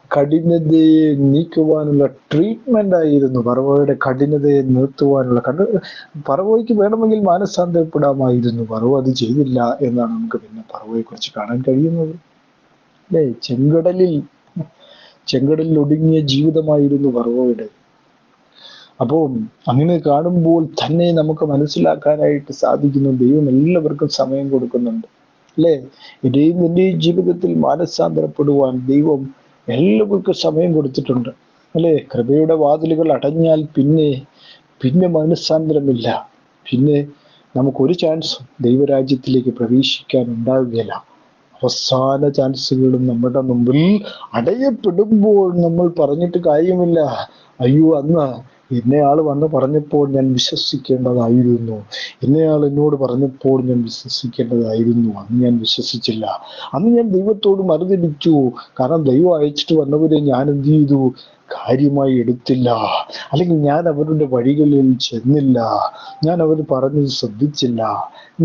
A: കഠിനതയെ നീക്കുവാനുള്ള ട്രീറ്റ്മെന്റ് ആയിരുന്നു. ഫറവോയുടെ കഠിനതയെ നിർത്തുവാനുള്ള. ഫറവോയ്ക്ക് വേണമെങ്കിൽ മാനസാന്തരപ്പെടാമായിരുന്നു. ഫറവോ അത് ചെയ്തില്ല എന്നാണ് നമുക്ക് പിന്നെ ഫറവോയെ കുറിച്ച് കാണാൻ കഴിയുന്നത്, അല്ലേ? ചെങ്കടലിൽ ഒടുങ്ങിയ ജീവിതമായിരുന്നു ഫറവോയുടെ. അപ്പോൾ അങ്ങനെ കാണുമ്പോൾ തന്നെ നമുക്ക് മനസ്സിലാക്കാനായിട്ട് സാധിക്കുന്നു, ദൈവം എല്ലാവർക്കും സമയം കൊടുക്കുന്നുണ്ട്, അല്ലേ? എന്റെയും ജീവിതത്തിൽ മാനസാന്തരപ്പെടുവാൻ ദൈവം എല്ലാവർക്കും സമയം കൊടുത്തിട്ടുണ്ട്, അല്ലേ? കൃപയുടെ വാതിലുകൾ അടഞ്ഞാൽ പിന്നെ മനസ്സാന്തരമില്ല. പിന്നെ നമുക്കൊരു ചാൻസ് ദൈവരാജ്യത്തിലേക്ക് പ്രവേശിക്കാൻ ഉണ്ടാവുകയില്ല. അവസാന ചാൻസുകളും നമ്മുടെ മുമ്പിൽ അടയപ്പെടുമ്പോൾ നമ്മൾ പറഞ്ഞിട്ട് കാര്യമില്ല, അയ്യോ അന്ന് ഇന്നയാൾ വന്ന് പറഞ്ഞപ്പോൾ ഞാൻ വിശ്വസിക്കേണ്ടതായിരുന്നു, ഇന്നയാൾ എന്നോട് പറഞ്ഞപ്പോൾ ഞാൻ വിശ്വസിക്കേണ്ടതായിരുന്നു, അന്ന് ഞാൻ വിശ്വസിച്ചില്ല, അന്ന് ഞാൻ ദൈവത്തോട് മറുതലിച്ചു. കാരണം ദൈവം അയച്ചിട്ട് വന്നവരെ ഞാൻ എന്ത് ചെയ്തു? കാര്യമായി എടുത്തില്ല, അല്ലെങ്കിൽ ഞാൻ അവരുടെ വഴികളിൽ ചെന്നില്ല, ഞാൻ അവർ പറഞ്ഞത് ശ്രദ്ധിച്ചില്ല,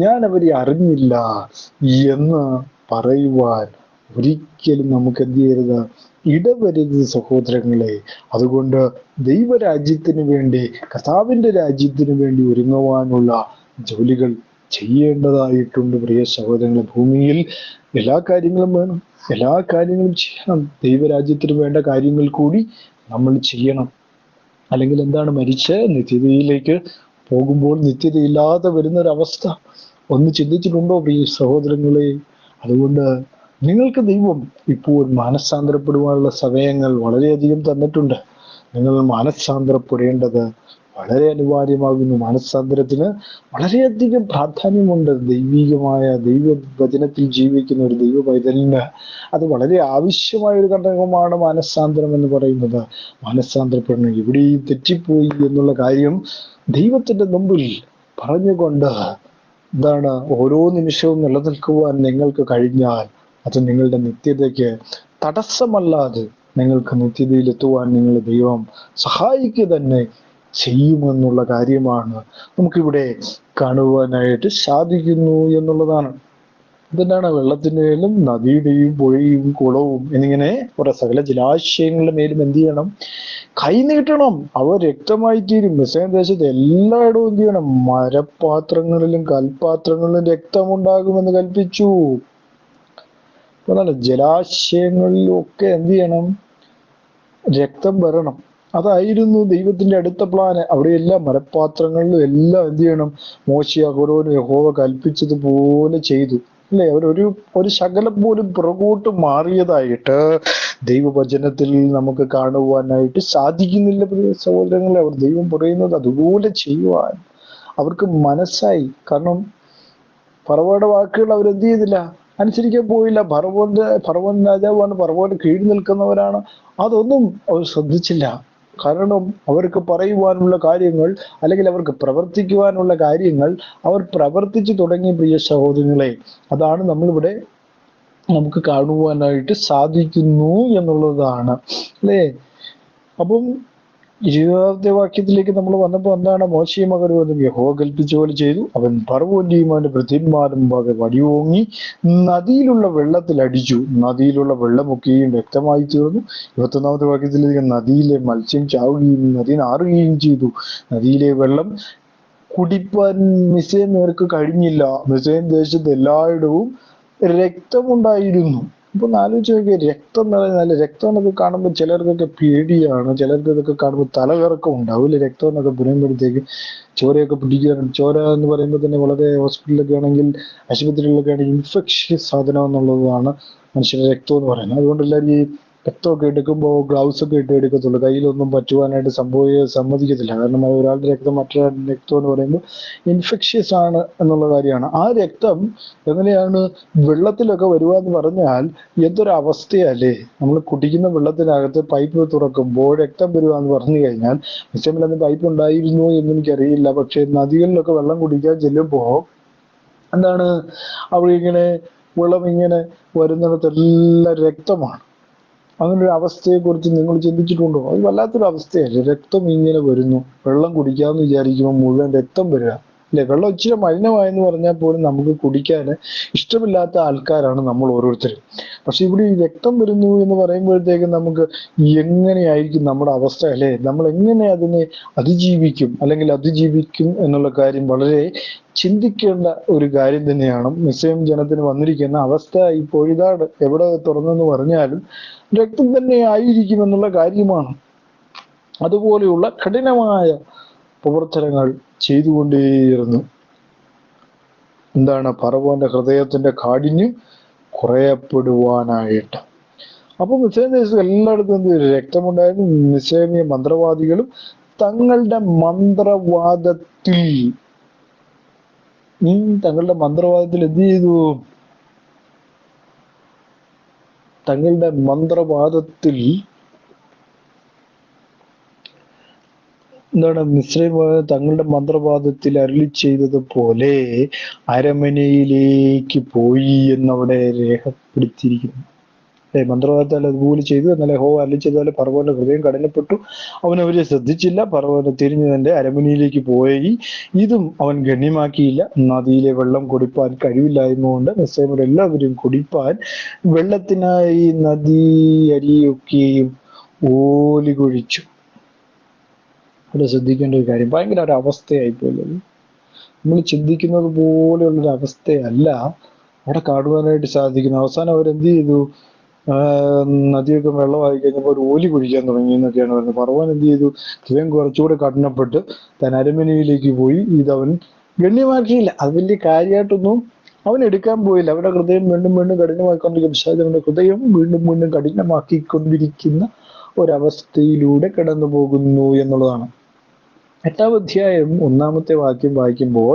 A: ഞാൻ അവരെ അറിഞ്ഞില്ല എന്ന് പറയുവാൻ ഒരിക്കലും നമുക്ക് എന്ത് ചെയ്യരുത്? ഇടവരുത് സഹോദരങ്ങളെ. അതുകൊണ്ട് ദൈവരാജ്യത്തിന് വേണ്ടി, കർത്താവിന്റെ രാജ്യത്തിന് വേണ്ടി ഒരുങ്ങുവാനുള്ള ജോലികൾ ചെയ്യേണ്ടതായിട്ടുണ്ട്. പ്രിയ സഹോദരങ്ങളെ, ഭൂമിയിൽ എല്ലാ കാര്യങ്ങളും വേണം, എല്ലാ കാര്യങ്ങളും ചെയ്യണം. ദൈവരാജ്യത്തിന് വേണ്ട കാര്യങ്ങൾ കൂടി നമ്മൾ ചെയ്യണം. അല്ലെങ്കിൽ എന്താണ്? മരിച്ച് നിത്യതയിലേക്ക് പോകുമ്പോൾ നിത്യതയില്ലാതെ വരുന്നൊരവസ്ഥ ഒന്ന് ചിന്തിച്ചിട്ടുണ്ടോ പ്രിയ സഹോദരങ്ങളെ? അതുകൊണ്ട് നിങ്ങൾക്ക് ദൈവം ഇപ്പോൾ മാനസാന്തരപ്പെടുവാനുള്ള സമയങ്ങൾ വളരെയധികം തന്നിട്ടുണ്ട്. നിങ്ങൾ മാനസാന്തരപ്പെടേണ്ടത് വളരെ അനിവാര്യമാകുന്നു. മാനസാന്തരത്തിന് വളരെയധികം പ്രാധാന്യമുണ്ട്. ദൈവവചനത്തിൽ ജീവിക്കുന്ന ഒരു ദൈവ പൈതലിന് അത് വളരെ ആവശ്യമായ ഒരു ഘടകമാണ് മാനസാന്തരം എന്ന് പറയുന്നത്. മാനസാന്തരപ്പെടണം. എവിടെയും തെറ്റിപ്പോയി എന്നുള്ള കാര്യം ദൈവത്തിന്റെ മുമ്പിൽ പറഞ്ഞുകൊണ്ട് ഓരോ നിമിഷവും നിലനിൽക്കുവാൻ നിങ്ങൾക്ക് കഴിഞ്ഞാൽ അത് നിങ്ങളുടെ നിത്യതയ്ക്ക് തടസ്സമല്ലാതെ നിങ്ങൾക്ക് നിത്യതയിലെത്തുവാൻ നിങ്ങളെ ദൈവം സഹായിക്കുക തന്നെ ചെയ്യുമെന്നുള്ള കാര്യമാണ് നമുക്കിവിടെ കാണുവാനായിട്ട് സാധിക്കുന്നു എന്നുള്ളതാണ്. ഇതെന്താണ്? വെള്ളത്തിന്റെ മേലും നദിയുടെയും പുഴയും കുളവും എന്നിങ്ങനെ കുറെ സകല ജലാശയങ്ങളുടെ മേലും എന്ത് ചെയ്യണം? കൈ നീട്ടണം. അവ രക്തമായി തീരും. മിസ്രയീം ദേശത്ത് എല്ലായിടവും എന്ത് ചെയ്യണം? മരപാത്രങ്ങളിലും കൽപാത്രങ്ങളിലും രക്തമുണ്ടാകുമെന്ന് കൽപ്പിച്ചു. അതാണ് ജലാശയങ്ങളിലും ഒക്കെ എന്ത് ചെയ്യണം? രക്തം വരണം. അതായിരുന്നു ദൈവത്തിന്റെ അടുത്ത പ്ലാന്. അവിടെയെല്ലാം മരപാത്രങ്ങളിലും എല്ലാം എന്ത് ചെയ്യണം? മോശെ അഹരോനും യഹോവ കൽപ്പിച്ചതുപോലെ ചെയ്തു. അല്ലെ? ഒരു ശകലം പോലും പുറകോട്ട് മാറിയതായിട്ട് ദൈവവചനത്തിൽ നമുക്ക് കാണുവാനായിട്ട് സാധിക്കുന്നില്ല പ്രിയ സഹോദരങ്ങളെ. അവർ ദൈവം പറയുന്നത് അതുപോലെ ചെയ്യുവാൻ അവർക്ക് മനസ്സായി. കാരണം ഫറവോയുടെ വാക്കുകൾ അവരെന്ത് ചെയ്തില്ല? അനുസരിക്കാൻ പോയില്ല. ഫറവോൻ രാജാവാണ്, ഫറവോന് കീഴിൽ നിൽക്കുന്നവരാണ്. അതൊന്നും അവർ ശ്രദ്ധിച്ചില്ല. കാരണം അവർക്ക് പറയുവാനുള്ള കാര്യങ്ങൾ, അല്ലെങ്കിൽ അവർക്ക് പ്രവർത്തിക്കുവാനുള്ള കാര്യങ്ങൾ അവർ പ്രവർത്തിച്ചു തുടങ്ങി പ്രിയ സഹോദരങ്ങളെ. അതാണ് നമ്മളിവിടെ നമുക്ക് കാണുവാനായിട്ട് സാധിക്കുന്നു എന്നുള്ളതാണ്, അല്ലേ? അപ്പം 20ാമത്തെ വാക്യത്തിലേക്ക് നമ്മൾ വന്നപ്പോൾ എന്താണ്? മോശയും അഹരോനും യഹോവ കൽപ്പിച്ച പോലെ ചെയ്തു. അവൻ ഫറവോന്റെയും അവന്റെ ഭൃത്യന്മാരും വടിയോങ്ങി നദിയിലുള്ള വെള്ളത്തിൽ അടിച്ചു. നദിയിലുള്ള വെള്ളമൊക്കെയും വ്യക്തമായി തീർന്നു. 21ാമത്തെ വാക്യത്തിലേക്ക് നദിയിലെ മത്സ്യം ചാവുകയും നദി നാറുകയും ചെയ്തു. നദിയിലെ വെള്ളം കുടിപ്പാൻ മിസ്രയീമ്യർക്ക് കഴിഞ്ഞില്ല. മിസ്രയീം ദേശത്ത് എല്ലായിടവും രക്തമുണ്ടായിരുന്നു. ഇപ്പൊ ആലോചിച്ച് നോക്കിയാൽ, രക്തം എന്ന് പറഞ്ഞാൽ, രക്തം എന്നൊക്കെ കാണുമ്പോൾ ചിലർക്കൊക്കെ പേടിയാണ്, ചിലർക്ക് ഇതൊക്കെ കാണുമ്പോൾ തലകറക്കം ഉണ്ടാവില്ല. രക്തം എന്നൊക്കെ പറയുമ്പോഴത്തേക്ക് ചോരയൊക്കെ പിടിക്കാറുണ്ട്. ചോര എന്ന് പറയുമ്പോൾ തന്നെ വളരെ ഹോസ്പിറ്റലിലൊക്കെ ആണെങ്കിൽ, ആശുപത്രികളിലൊക്കെ ആണെങ്കിൽ ഇൻഫെക്ഷ്യസ് സാധനം എന്നുള്ളതാണ് മനുഷ്യരുടെ രക്തം എന്ന് പറയുന്നത്. അതുകൊണ്ട് എല്ലാവരും ഈ രക്തമൊക്കെ എടുക്കുമ്പോൾ ഗ്ലൗസ് ഒക്കെ ഇട്ട് എടുക്കത്തുള്ളൂ. കയ്യിലൊന്നും പറ്റുവാനായിട്ട് സമ്മതിക്കത്തില്ല. കാരണം അത് ഒരാളുടെ രക്തം മറ്റൊരാളുടെ രക്തം എന്ന് പറയുമ്പോൾ ഇൻഫെക്ഷ്യസ് ആണ് എന്നുള്ള കാര്യമാണ്. ആ രക്തം എങ്ങനെയാണ് വെള്ളത്തിലൊക്കെ വരുവാന്ന് പറഞ്ഞാൽ എന്തൊരു അവസ്ഥയല്ലേ? നമ്മൾ കുടിക്കുന്ന വെള്ളത്തിനകത്ത് പൈപ്പ് തുറക്കുമ്പോൾ രക്തം വരുവാന്ന് പറഞ്ഞു കഴിഞ്ഞാൽ, മിസ്രയീമിലൊന്നും പൈപ്പ് ഉണ്ടായിരുന്നോ എന്ന് എനിക്കറിയില്ല. പക്ഷെ നദികളിലൊക്കെ വെള്ളം കുടിക്കാൻ ചെല്ലുമ്പോൾ എന്താണ്, അവിടെ ഇങ്ങനെ വെള്ളം ഇങ്ങനെ വരുന്നിടത്തെല്ലാം രക്തമാണ്. അങ്ങനെ ഒരു അവസ്ഥയെ കുറിച്ച് നിങ്ങൾ ചിന്തിച്ചിട്ടുണ്ടോ? അത് വല്ലാത്തൊരു അവസ്ഥയല്ലേ? രക്തം ഇങ്ങനെ വരുന്നു, വെള്ളം കുടിക്കാമെന്ന് വിചാരിക്കുമ്പോൾ മുഴുവൻ രക്തം വരിക, അല്ലെ? വെള്ളം ഇച്ചിരി മലിനമായെന്ന് പറഞ്ഞാൽ പോലും നമുക്ക് കുടിക്കാൻ ഇഷ്ടമില്ലാത്ത ആൾക്കാരാണ് നമ്മൾ ഓരോരുത്തരും. പക്ഷെ ഇവിടെ ഈ രക്തം വരുന്നു എന്ന് പറയുമ്പോഴത്തേക്കും നമുക്ക് എങ്ങനെയായിരിക്കും നമ്മുടെ അവസ്ഥ, അല്ലെ? നമ്മൾ എങ്ങനെ അതിനെ അതിജീവിക്കും, അല്ലെങ്കിൽ അതിജീവിക്കും എന്നുള്ള കാര്യം വളരെ ചിന്തിക്കേണ്ട ഒരു കാര്യം തന്നെയാണ്. മിസ്രയീം ജനത്തിന് വന്നിരിക്കുന്ന അവസ്ഥ ഇപ്പോഴിതാണ്. എവിടെ തുറന്നെന്ന് പറഞ്ഞാലും രക്തം തന്നെ ആയിരിക്കും എന്നുള്ള കാര്യമാണ്. അതുപോലെയുള്ള കഠിനമായ പ്രവർത്തനങ്ങൾ ചെയ്തുകൊണ്ടേയിരുന്നു. എന്താണ്? ഫറവോന്റെ ഹൃദയത്തിന്റെ കാഠിന്യം കുറയപ്പെടുവാനായിട്ട്. അപ്പൊ മിസ്രയീം ദേശത്ത് എല്ലായിടത്തും എന്ത് ചെയ്തു? രക്തമുണ്ടായിരുന്നു. മിസ്രയീമ്യ മന്ത്രവാദികളും തങ്ങളുടെ മന്ത്രവാദത്തിൽ എന്ത് ചെയ്തു? തങ്ങളുടെ മന്ത്രവാദത്തിൽ എന്താണ്? മിസ്രയീം തങ്ങളുടെ മന്ത്രവാദത്തിൽ അരുളി ചെയ്തതുപോലെ അരമനയിലേക്ക് പോയി എന്നവിടെ രേഖപ്പെടുത്തിയിരിക്കുന്നു. മന്ത്രവാദത്താൽ അതുപോലെ ചെയ്തു. എന്നാൽ യഹോവ അരുളി ചെയ്തതുപോലെ ഫറവോന്റെ ഹൃദയം കഠിനപ്പെട്ടു. അവൻ അവരെ ശ്രദ്ധിച്ചില്ല. ഫറവോനെ തിരിഞ്ഞു തന്റെ അരമനയിലേക്ക് പോയി. ഇതും അവൻ ഗണ്യമാക്കിയില്ല. നദിയിലെ വെള്ളം കുടിപ്പാൻ കഴിവില്ലായ്മകൊണ്ട് മിസ്രയീമ്യർ എല്ലാവരും കുടിപ്പാൻ വെള്ളത്തിനായി നദി അരിയൊക്കെയും ഓലികൊഴിച്ചു. അവിടെ ശ്രദ്ധിക്കേണ്ട ഒരു കാര്യം, ഭയങ്കര ഒരു അവസ്ഥയായിപ്പോയത്. നമ്മൾ ചിന്തിക്കുന്നത് പോലെയുള്ളൊരു അവസ്ഥയല്ല അവിടെ കാണുവാനായിട്ട് സാധിക്കുന്നു. അവസാനം അവരെന്ത് ചെയ്തു? നദിയൊക്കെ വെള്ളമായി കഴിഞ്ഞപ്പോൾ ഒരു ഓലി കുഴിക്കാൻ തുടങ്ങി എന്നൊക്കെയാണ് പറയുന്നത്. ഫറവോൻ എന്ത് ചെയ്തു? ഹൃദയം കുറച്ചുകൂടെ കഠിനപ്പെട്ട് താൻ അരമനയിലേക്ക് പോയി. ഇതവൻ ഗണ്യമാക്കിയില്ല. അത് വലിയ കാര്യമായിട്ടൊന്നും അവൻ എടുക്കാൻ പോയില്ല. അവരുടെ ഹൃദയം വീണ്ടും വീണ്ടും കഠിനമാക്കിക്കൊണ്ടിരിക്കും. അവന്റെ ഹൃദയം വീണ്ടും വീണ്ടും കഠിനമാക്കിക്കൊണ്ടിരിക്കുന്ന ഒരവസ്ഥയിലൂടെ കടന്നു പോകുന്നു എന്നുള്ളതാണ്. 8ാം അധ്യായം 1-ാമത്തെ വാക്യം വായിക്കുമ്പോൾ,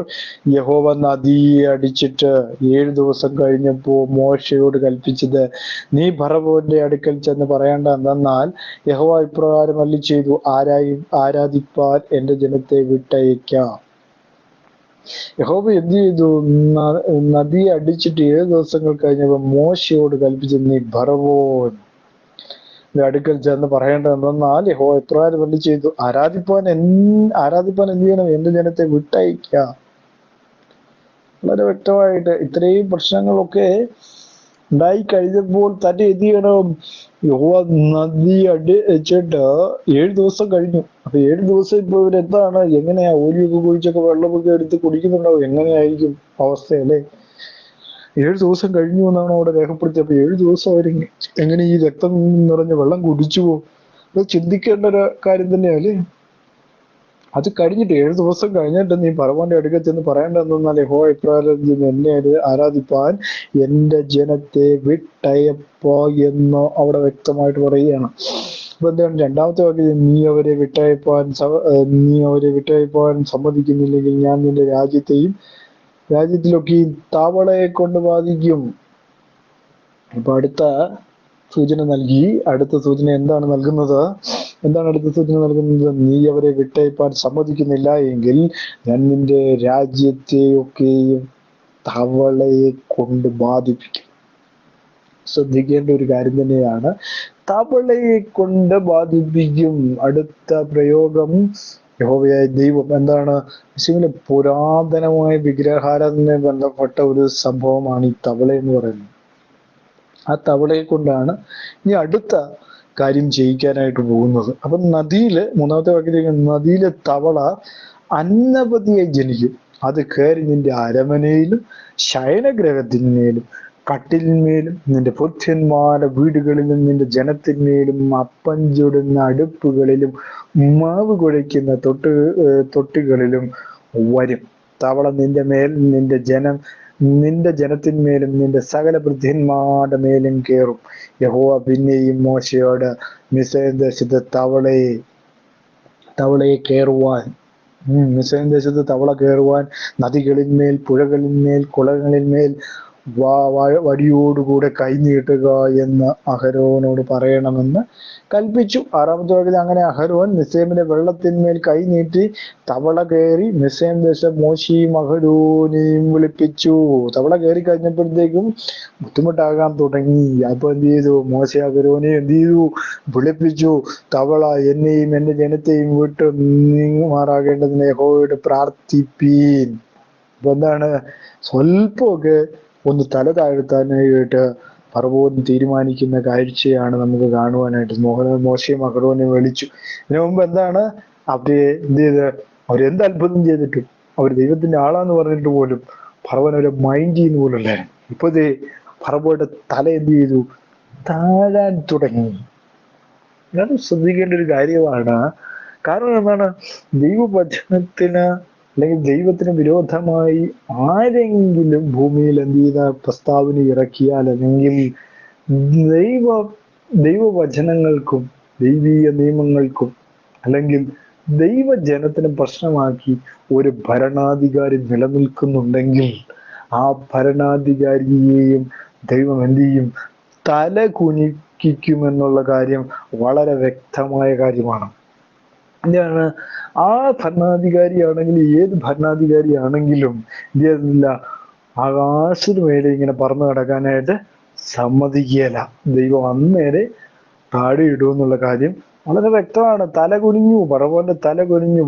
A: യഹോവ നദിയെ അടിച്ചിട്ട് 7 ദിവസം കഴിഞ്ഞപ്പോ മോശയോട് കൽപ്പിച്ചത്, നീ ഫറവോന്റെ അടുക്കൽ ചെന്ന് പറയേണ്ട എന്തെന്നാൽ, യഹോവ ഇപ്രകാരം അരുളി ചെയ്തു, ആരാധിപ്പാൻ എന്റെ ജനത്തെ വിട്ടയക്കാം. യഹോവ എന്ത് ചെയ്തു? നദിയെ അടിച്ചിട്ട് 7 ദിവസങ്ങൾ കഴിഞ്ഞപ്പോ മോശയോട് കൽപ്പിച്ചത്, നീ ഫറവോൻ അടുക്കൽ ചെന്ന് പറയേണ്ടത് എന്തെന്നാൽ, യഹോവ ഇപ്രകാരം അരുളി ചെയ്തു, ആരാധിപ്പാൻ എന്ത് ചെയ്യണം? എന്റെ ജനത്തെ വിട്ടയക്കാം. വളരെ വ്യക്തമായിട്ട് ഇത്രയും പ്രശ്നങ്ങളൊക്കെ ഉണ്ടായി കഴിഞ്ഞപ്പോൾ തന്നെ എന്ത് ചെയ്യണം? യഹോവ നദി വെച്ചിട്ട് 7 ദിവസം കഴിഞ്ഞു. അപ്പൊ 7 ദിവസം ഇപ്പൊ ഇവരെന്താണ്, എങ്ങനെയാ ഓലിയൊക്കെ കുഴിച്ചൊക്കെ വെള്ളമൊക്കെ എടുത്ത് കുടിക്കുന്നുണ്ടാവും? എങ്ങനെയായിരിക്കും അവസ്ഥ അല്ലേ? 7 ദിവസം കഴിഞ്ഞു എന്നാണ് അവിടെ രേഖപ്പെടുത്തിയത്. അപ്പൊ 7 ദിവസം എങ്ങനെ ഈ രക്തം നിറഞ്ഞ വെള്ളം കുടിച്ചു പോകും? അത് ചിന്തിക്കേണ്ട ഒരു കാര്യം തന്നെയല്ലേ? അത് കഴിഞ്ഞിട്ട് 7 ദിവസം കഴിഞ്ഞിട്ട് നീ ഫറവോന്റെ അടുക്കൽ ചെന്ന് പറയേണ്ടതെന്നാൽ, യഹോവ ഇപ്രകാരം എന്നെ ആരാധിപ്പാൻ എന്റെ ജനത്തെ വിട്ടയപ്പോ എന്ന് അവിടെ വ്യക്തമായിട്ട് പറയുകയാണ്. അപ്പൊ എന്താണ് രണ്ടാമത്തെ വാക്യം? നീ അവരെ വിട്ടയപ്പാൻ സമ്മതിക്കുന്നില്ലെങ്കിൽ ഞാൻ നിന്റെ രാജ്യത്തിലൊക്കെ തവളയെ കൊണ്ട് ബാധിക്കും. അപ്പൊ അടുത്ത സൂചന നൽകി. അടുത്ത സൂചന എന്താണ് നൽകുന്നത്? നീ അവരെ വിട്ടയപ്പാൻ സമ്മതിക്കുന്നില്ല എങ്കിൽ ഞാൻ നിന്റെ രാജ്യത്തെയൊക്കെയും തവളയെ കൊണ്ട് ബാധിപ്പിക്കും. ശ്രദ്ധിക്കേണ്ട ഒരു കാര്യം തന്നെയാണ്, തവളയെ കൊണ്ട് ബാധിപ്പിക്കും. അടുത്ത പ്രയോഗം യഹോവയായ ദൈവം എന്താണ്? മുസ്ലിമിലെ പുരാതനമായ വിഗ്രഹാരാധനയെ ബന്ധപ്പെട്ട ഒരു സംഭവമാണ് ഈ തവള എന്ന് പറയുന്നത്. ആ തവളയെ കൊണ്ടാണ് ഇനി അടുത്ത കാര്യം ചെയ്യിക്കാനായിട്ട് പോകുന്നത്. അപ്പൊ മൂന്നാമത്തെ വാക്യത്തിലേക്ക്, നദിയിലെ തവള അന്നപതിയായി ജനിക്കും. അത് കയറി നിന്റെ അരമനയിലും ശയനഗ്രഹത്തിന്മേലും കട്ടിലിന്മേലും നിന്റെ പുത്രന്മാരുടെ വീടുകളിലും നിന്റെ ജനത്തിന്മേലും അപ്പം ചുടുന്ന അടുപ്പുകളിലും മാവ് കുഴയ്ക്കുന്ന തൊട്ടികളിലും വരും. തവള നിന്റെ മേൽ നിന്റെ ജനത്തിന്മേലും നിന്റെ സകല വൃദ്ധന്മാരുടെ മേലും കയറും. യഹോവ പിന്നെയും മോശയോട്, മിസ്രയീം ദേശത്ത് തവളയെ കയറുവാൻ മിസ്രയീം ദേശത്ത് തവള കയറുവാൻ നദികളിന്മേൽ പുഴകളിന്മേൽ കുളങ്ങളിന്മേൽ വടിയോടുകൂടെ കൈനീട്ടുക എന്ന് അഹരോനോട് പറയണമെന്ന് കൽപ്പിച്ചു. 6-ാമത്തെ വാക്യത്തിൽ, അങ്ങനെ അഹരോൻ മിസ്രയീമിലെ വെള്ളത്തിന്മേൽ കൈനീട്ടി തവള കയറി മിസ്രയീം ദേശം മോശെയും അഹരോനെയും വിളിപ്പിച്ചു. തവള കയറി കഴിഞ്ഞപ്പോഴത്തേക്കും ബുദ്ധിമുട്ടാകാൻ തുടങ്ങി. അപ്പൊ എന്ത് ചെയ്തു? മോശെ അഹരോനെ എന്ത് ചെയ്തു? വിളിപ്പിച്ചു. തവള എന്നെയും എന്റെ ജനത്തെയും വിട്ട് നീങ്ങുമാറാകേണ്ടതിന് യഹോവയോട് പ്രാർത്ഥിപ്പീൻ. അപ്പൊ എന്താണ്? സ്വല്പമൊക്കെ ഒന്ന് തല താഴ്ത്താനായിട്ട് ഫറവോൻ തീരുമാനിക്കുന്ന കാഴ്ചയാണ് നമുക്ക് കാണുവാനായിട്ട്. മോശയും അഹരോനെ വിളിച്ചു. ഇതിനു മുമ്പ് എന്താണ് എന്ത് ചെയ്ത്? അവരെന്ത് അത്ഭുതം ചെയ്തിട്ടും, അവർ ദൈവത്തിന്റെ ആളാന്ന് പറഞ്ഞിട്ട് പോലും ഫറവോൻ അവരെ മൈൻഡ് ചെയ്യുന്ന പോലും അല്ലായിരുന്നു. ഇപ്പൊ ഫറവോയുടെ തല എന്ത് ചെയ്തു? താഴാൻ തുടങ്ങി. അത് ശ്രദ്ധിക്കേണ്ട ഒരു കാര്യമാണ്. കാരണം എന്താണ്? ദൈവവചനത്തിന് അല്ലെങ്കിൽ ദൈവത്തിന് വിരോധമായി ആരെങ്കിലും ഭൂമിയിൽ എന്ത് ചെയ്ത പ്രസ്താവന ഇറക്കിയാൽ, അല്ലെങ്കിൽ ദൈവവചനങ്ങൾക്കും ദൈവീയ നിയമങ്ങൾക്കും അല്ലെങ്കിൽ ദൈവജനത്തിന് പ്രശ്നമാക്കി ഒരു ഭരണാധികാരി നിലനിൽക്കുന്നുണ്ടെങ്കിൽ ആ ഭരണാധികാരിയെയും ദൈവം എന്ത് ചെയ്യും? തല കുനിക്കുമെന്നുള്ള കാര്യം വളരെ വ്യക്തമായ കാര്യമാണ്. എന്താണ്? ആ ഭരണാധികാരിയാണെങ്കിൽ, ഏത് ഭരണാധികാരിയാണെങ്കിലും എന്ത് ചെയ്യുന്നില്ല, ആകാശത്തിന് മേലെ ഇങ്ങനെ പറന്നു കിടക്കാനായിട്ട് സമ്മതിക്കുകയില്ല. ദൈവം അന്നേരെ താഴെ ഇടുമെന്നുള്ള കാര്യം വളരെ വ്യക്തമാണ്. തല കുനിഞ്ഞു, ഫറവോന്റെ തല കുനിഞ്ഞു,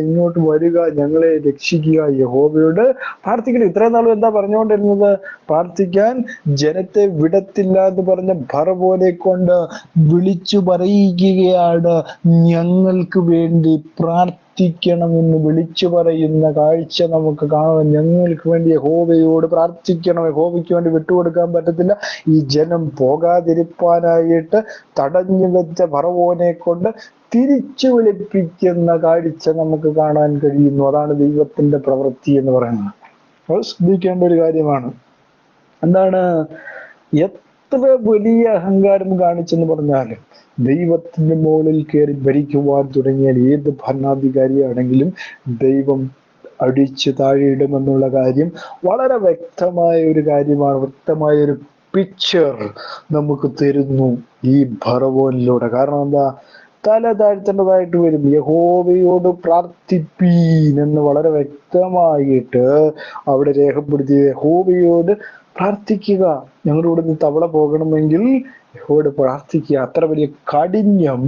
A: ഇങ്ങോട്ട് വരിക, ഞങ്ങളെ രക്ഷിക്കുക, യഹോവയോട് പ്രാർത്ഥിക്കണം. ഇത്രയും നാളും എന്താ പറഞ്ഞുകൊണ്ടിരുന്നത്? പ്രാർത്ഥിക്കാൻ ജനത്തെ വിടത്തില്ല എന്ന് പറഞ്ഞ ഫറവോനെ കൊണ്ട് വിളിച്ചു പറയിക്കുകയാണ്, ഞങ്ങൾക്ക് വേണ്ടി പ്രാർത്ഥിക്കണമെന്ന് വിളിച്ചു പറയുന്ന കാഴ്ച നമുക്ക് കാണാം. ഞങ്ങൾക്ക് വേണ്ടി യഹോവയോട് പ്രാർത്ഥിക്കണം, യഹോവയ്ക്ക് വേണ്ടി വിട്ടുകൊടുക്കാൻ പറ്റത്തില്ല. ഈ ജനം പോകാതിരിപ്പാനായിട്ട് തടഞ്ഞു വെച്ച ഫറവോനെ കൊണ്ട് തിരിച്ചു വിളിപ്പിക്കുന്ന കാഴ്ച നമുക്ക് കാണാൻ കഴിയുന്നു. അതാണ് ദൈവത്തിന്റെ പ്രവൃത്തി എന്ന് പറയുന്നത്. അത് ശ്രദ്ധിക്കേണ്ട ഒരു കാര്യമാണ്. എന്താണ്? എത്ര വലിയ അഹങ്കാരം കാണിച്ചെന്ന് പറഞ്ഞാലും ദൈവത്തിന്റെ മുകളിൽ കയറി ഭരിക്കുവാൻ തുടങ്ങിയാൽ ഏത് ഭരണാധികാരിയാണെങ്കിലും ദൈവം അടിച്ചു താഴെയിടുമെന്നുള്ള കാര്യം വളരെ വ്യക്തമായ ഒരു കാര്യമാണ്. വ്യക്തമായ ഒരു പിക്ചർ നമുക്ക് തരുന്നു ഈ ഫറവോനിലൂടെ. കാരണം എന്താ? തല താഴ്ത്തേണ്ടതായിട്ട് വരും. യഹോവയോട് പ്രാർത്ഥിപ്പീൻ എന്ന് വളരെ വ്യക്തമായിട്ട് അവിടെ രേഖപ്പെടുത്തിയ, യഹോവയോട് പ്രാർത്ഥിക്കുക, ഞങ്ങളുടെ ഇവിടെ നിന്ന് തവള പോകണമെങ്കിൽ യഹോവയോട് പ്രാർത്ഥിക്കുക. അത്ര വലിയ കാഠിന്യം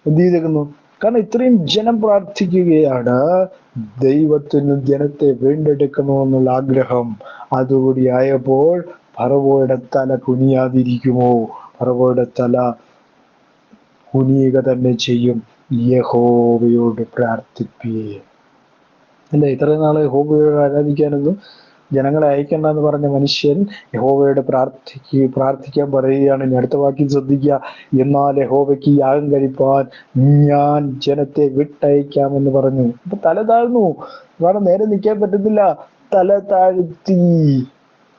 A: എന്ത് ചെയ്തേക്കുന്നു? കാരണം ഇത്രയും ജനം പ്രാർത്ഥിക്കുകയാണ്, ദൈവത്തിന് ജനത്തെ വീണ്ടെടുക്കണമെന്നുള്ള ആഗ്രഹം. അതുകൂടി ആയപ്പോൾ ഫറവോയുടെ തല കുനിയാതിരിക്കുമോ? ഫറവോയുടെ തല കുനിയുക തന്നെ ചെയ്യും. യഹോവയോട് പ്രാർത്ഥിപ്പീൻ. അല്ലെ, ഇത്രയും നാള് യഹോവയോട് ആരാധിക്കാനൊന്നും ജനങ്ങളെ അയക്കണ്ട എന്ന് പറഞ്ഞ മനുഷ്യൻ യഹോവയോട് പ്രാർത്ഥിക്കാൻ പറയുകയാണ്. ഇനി അടുത്ത വാക്യം ശ്രദ്ധിക്കുക. എന്നാൽ യഹോവയ്ക്ക് യാഗം കഴിപ്പാൻ ഞാൻ ജനത്തെ വിട്ടയക്കാമെന്ന് പറഞ്ഞു. അപ്പൊ തല താഴ്ന്നു. കാരണം നേരെ നിൽക്കാൻ പറ്റുന്നില്ല. തല താഴ്ത്തി,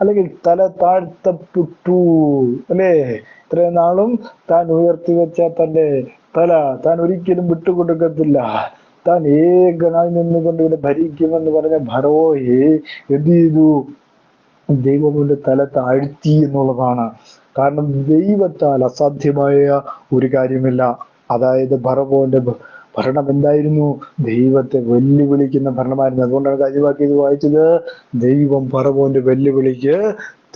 A: അല്ലെങ്കിൽ തല താഴ്ത്തപ്പെട്ടു. അല്ലേ, ഇത്രയും നാളും താൻ ഉയർത്തി വെച്ച തന്റെ തല താൻ ഒരിക്കലും വിട്ടുകൊടുക്കത്തില്ല, താൻ ഏകനായി നിന്നുകൊണ്ട് ഇവിടെ ഭരിക്കുമെന്ന് പറഞ്ഞ ഫറവോയെ എന്ത് ചെയ്തു? ദൈവത്തിന്റെ തല താഴ്ത്തി എന്നുള്ളതാണ്. കാരണം ദൈവത്താൽ അസാധ്യമായ ഒരു കാര്യമില്ല. അതായത് ഫറവോന്റെ ഭരണം എന്തായിരുന്നു? ദൈവത്തെ വെല്ലുവിളിക്കുന്ന ഭരണമായിരുന്നു. അതുകൊണ്ടാണ് കാര്യവാക്യം വായിച്ചത്, ദൈവം ഫറവോന്റെ വെല്ലുവിളിക്ക്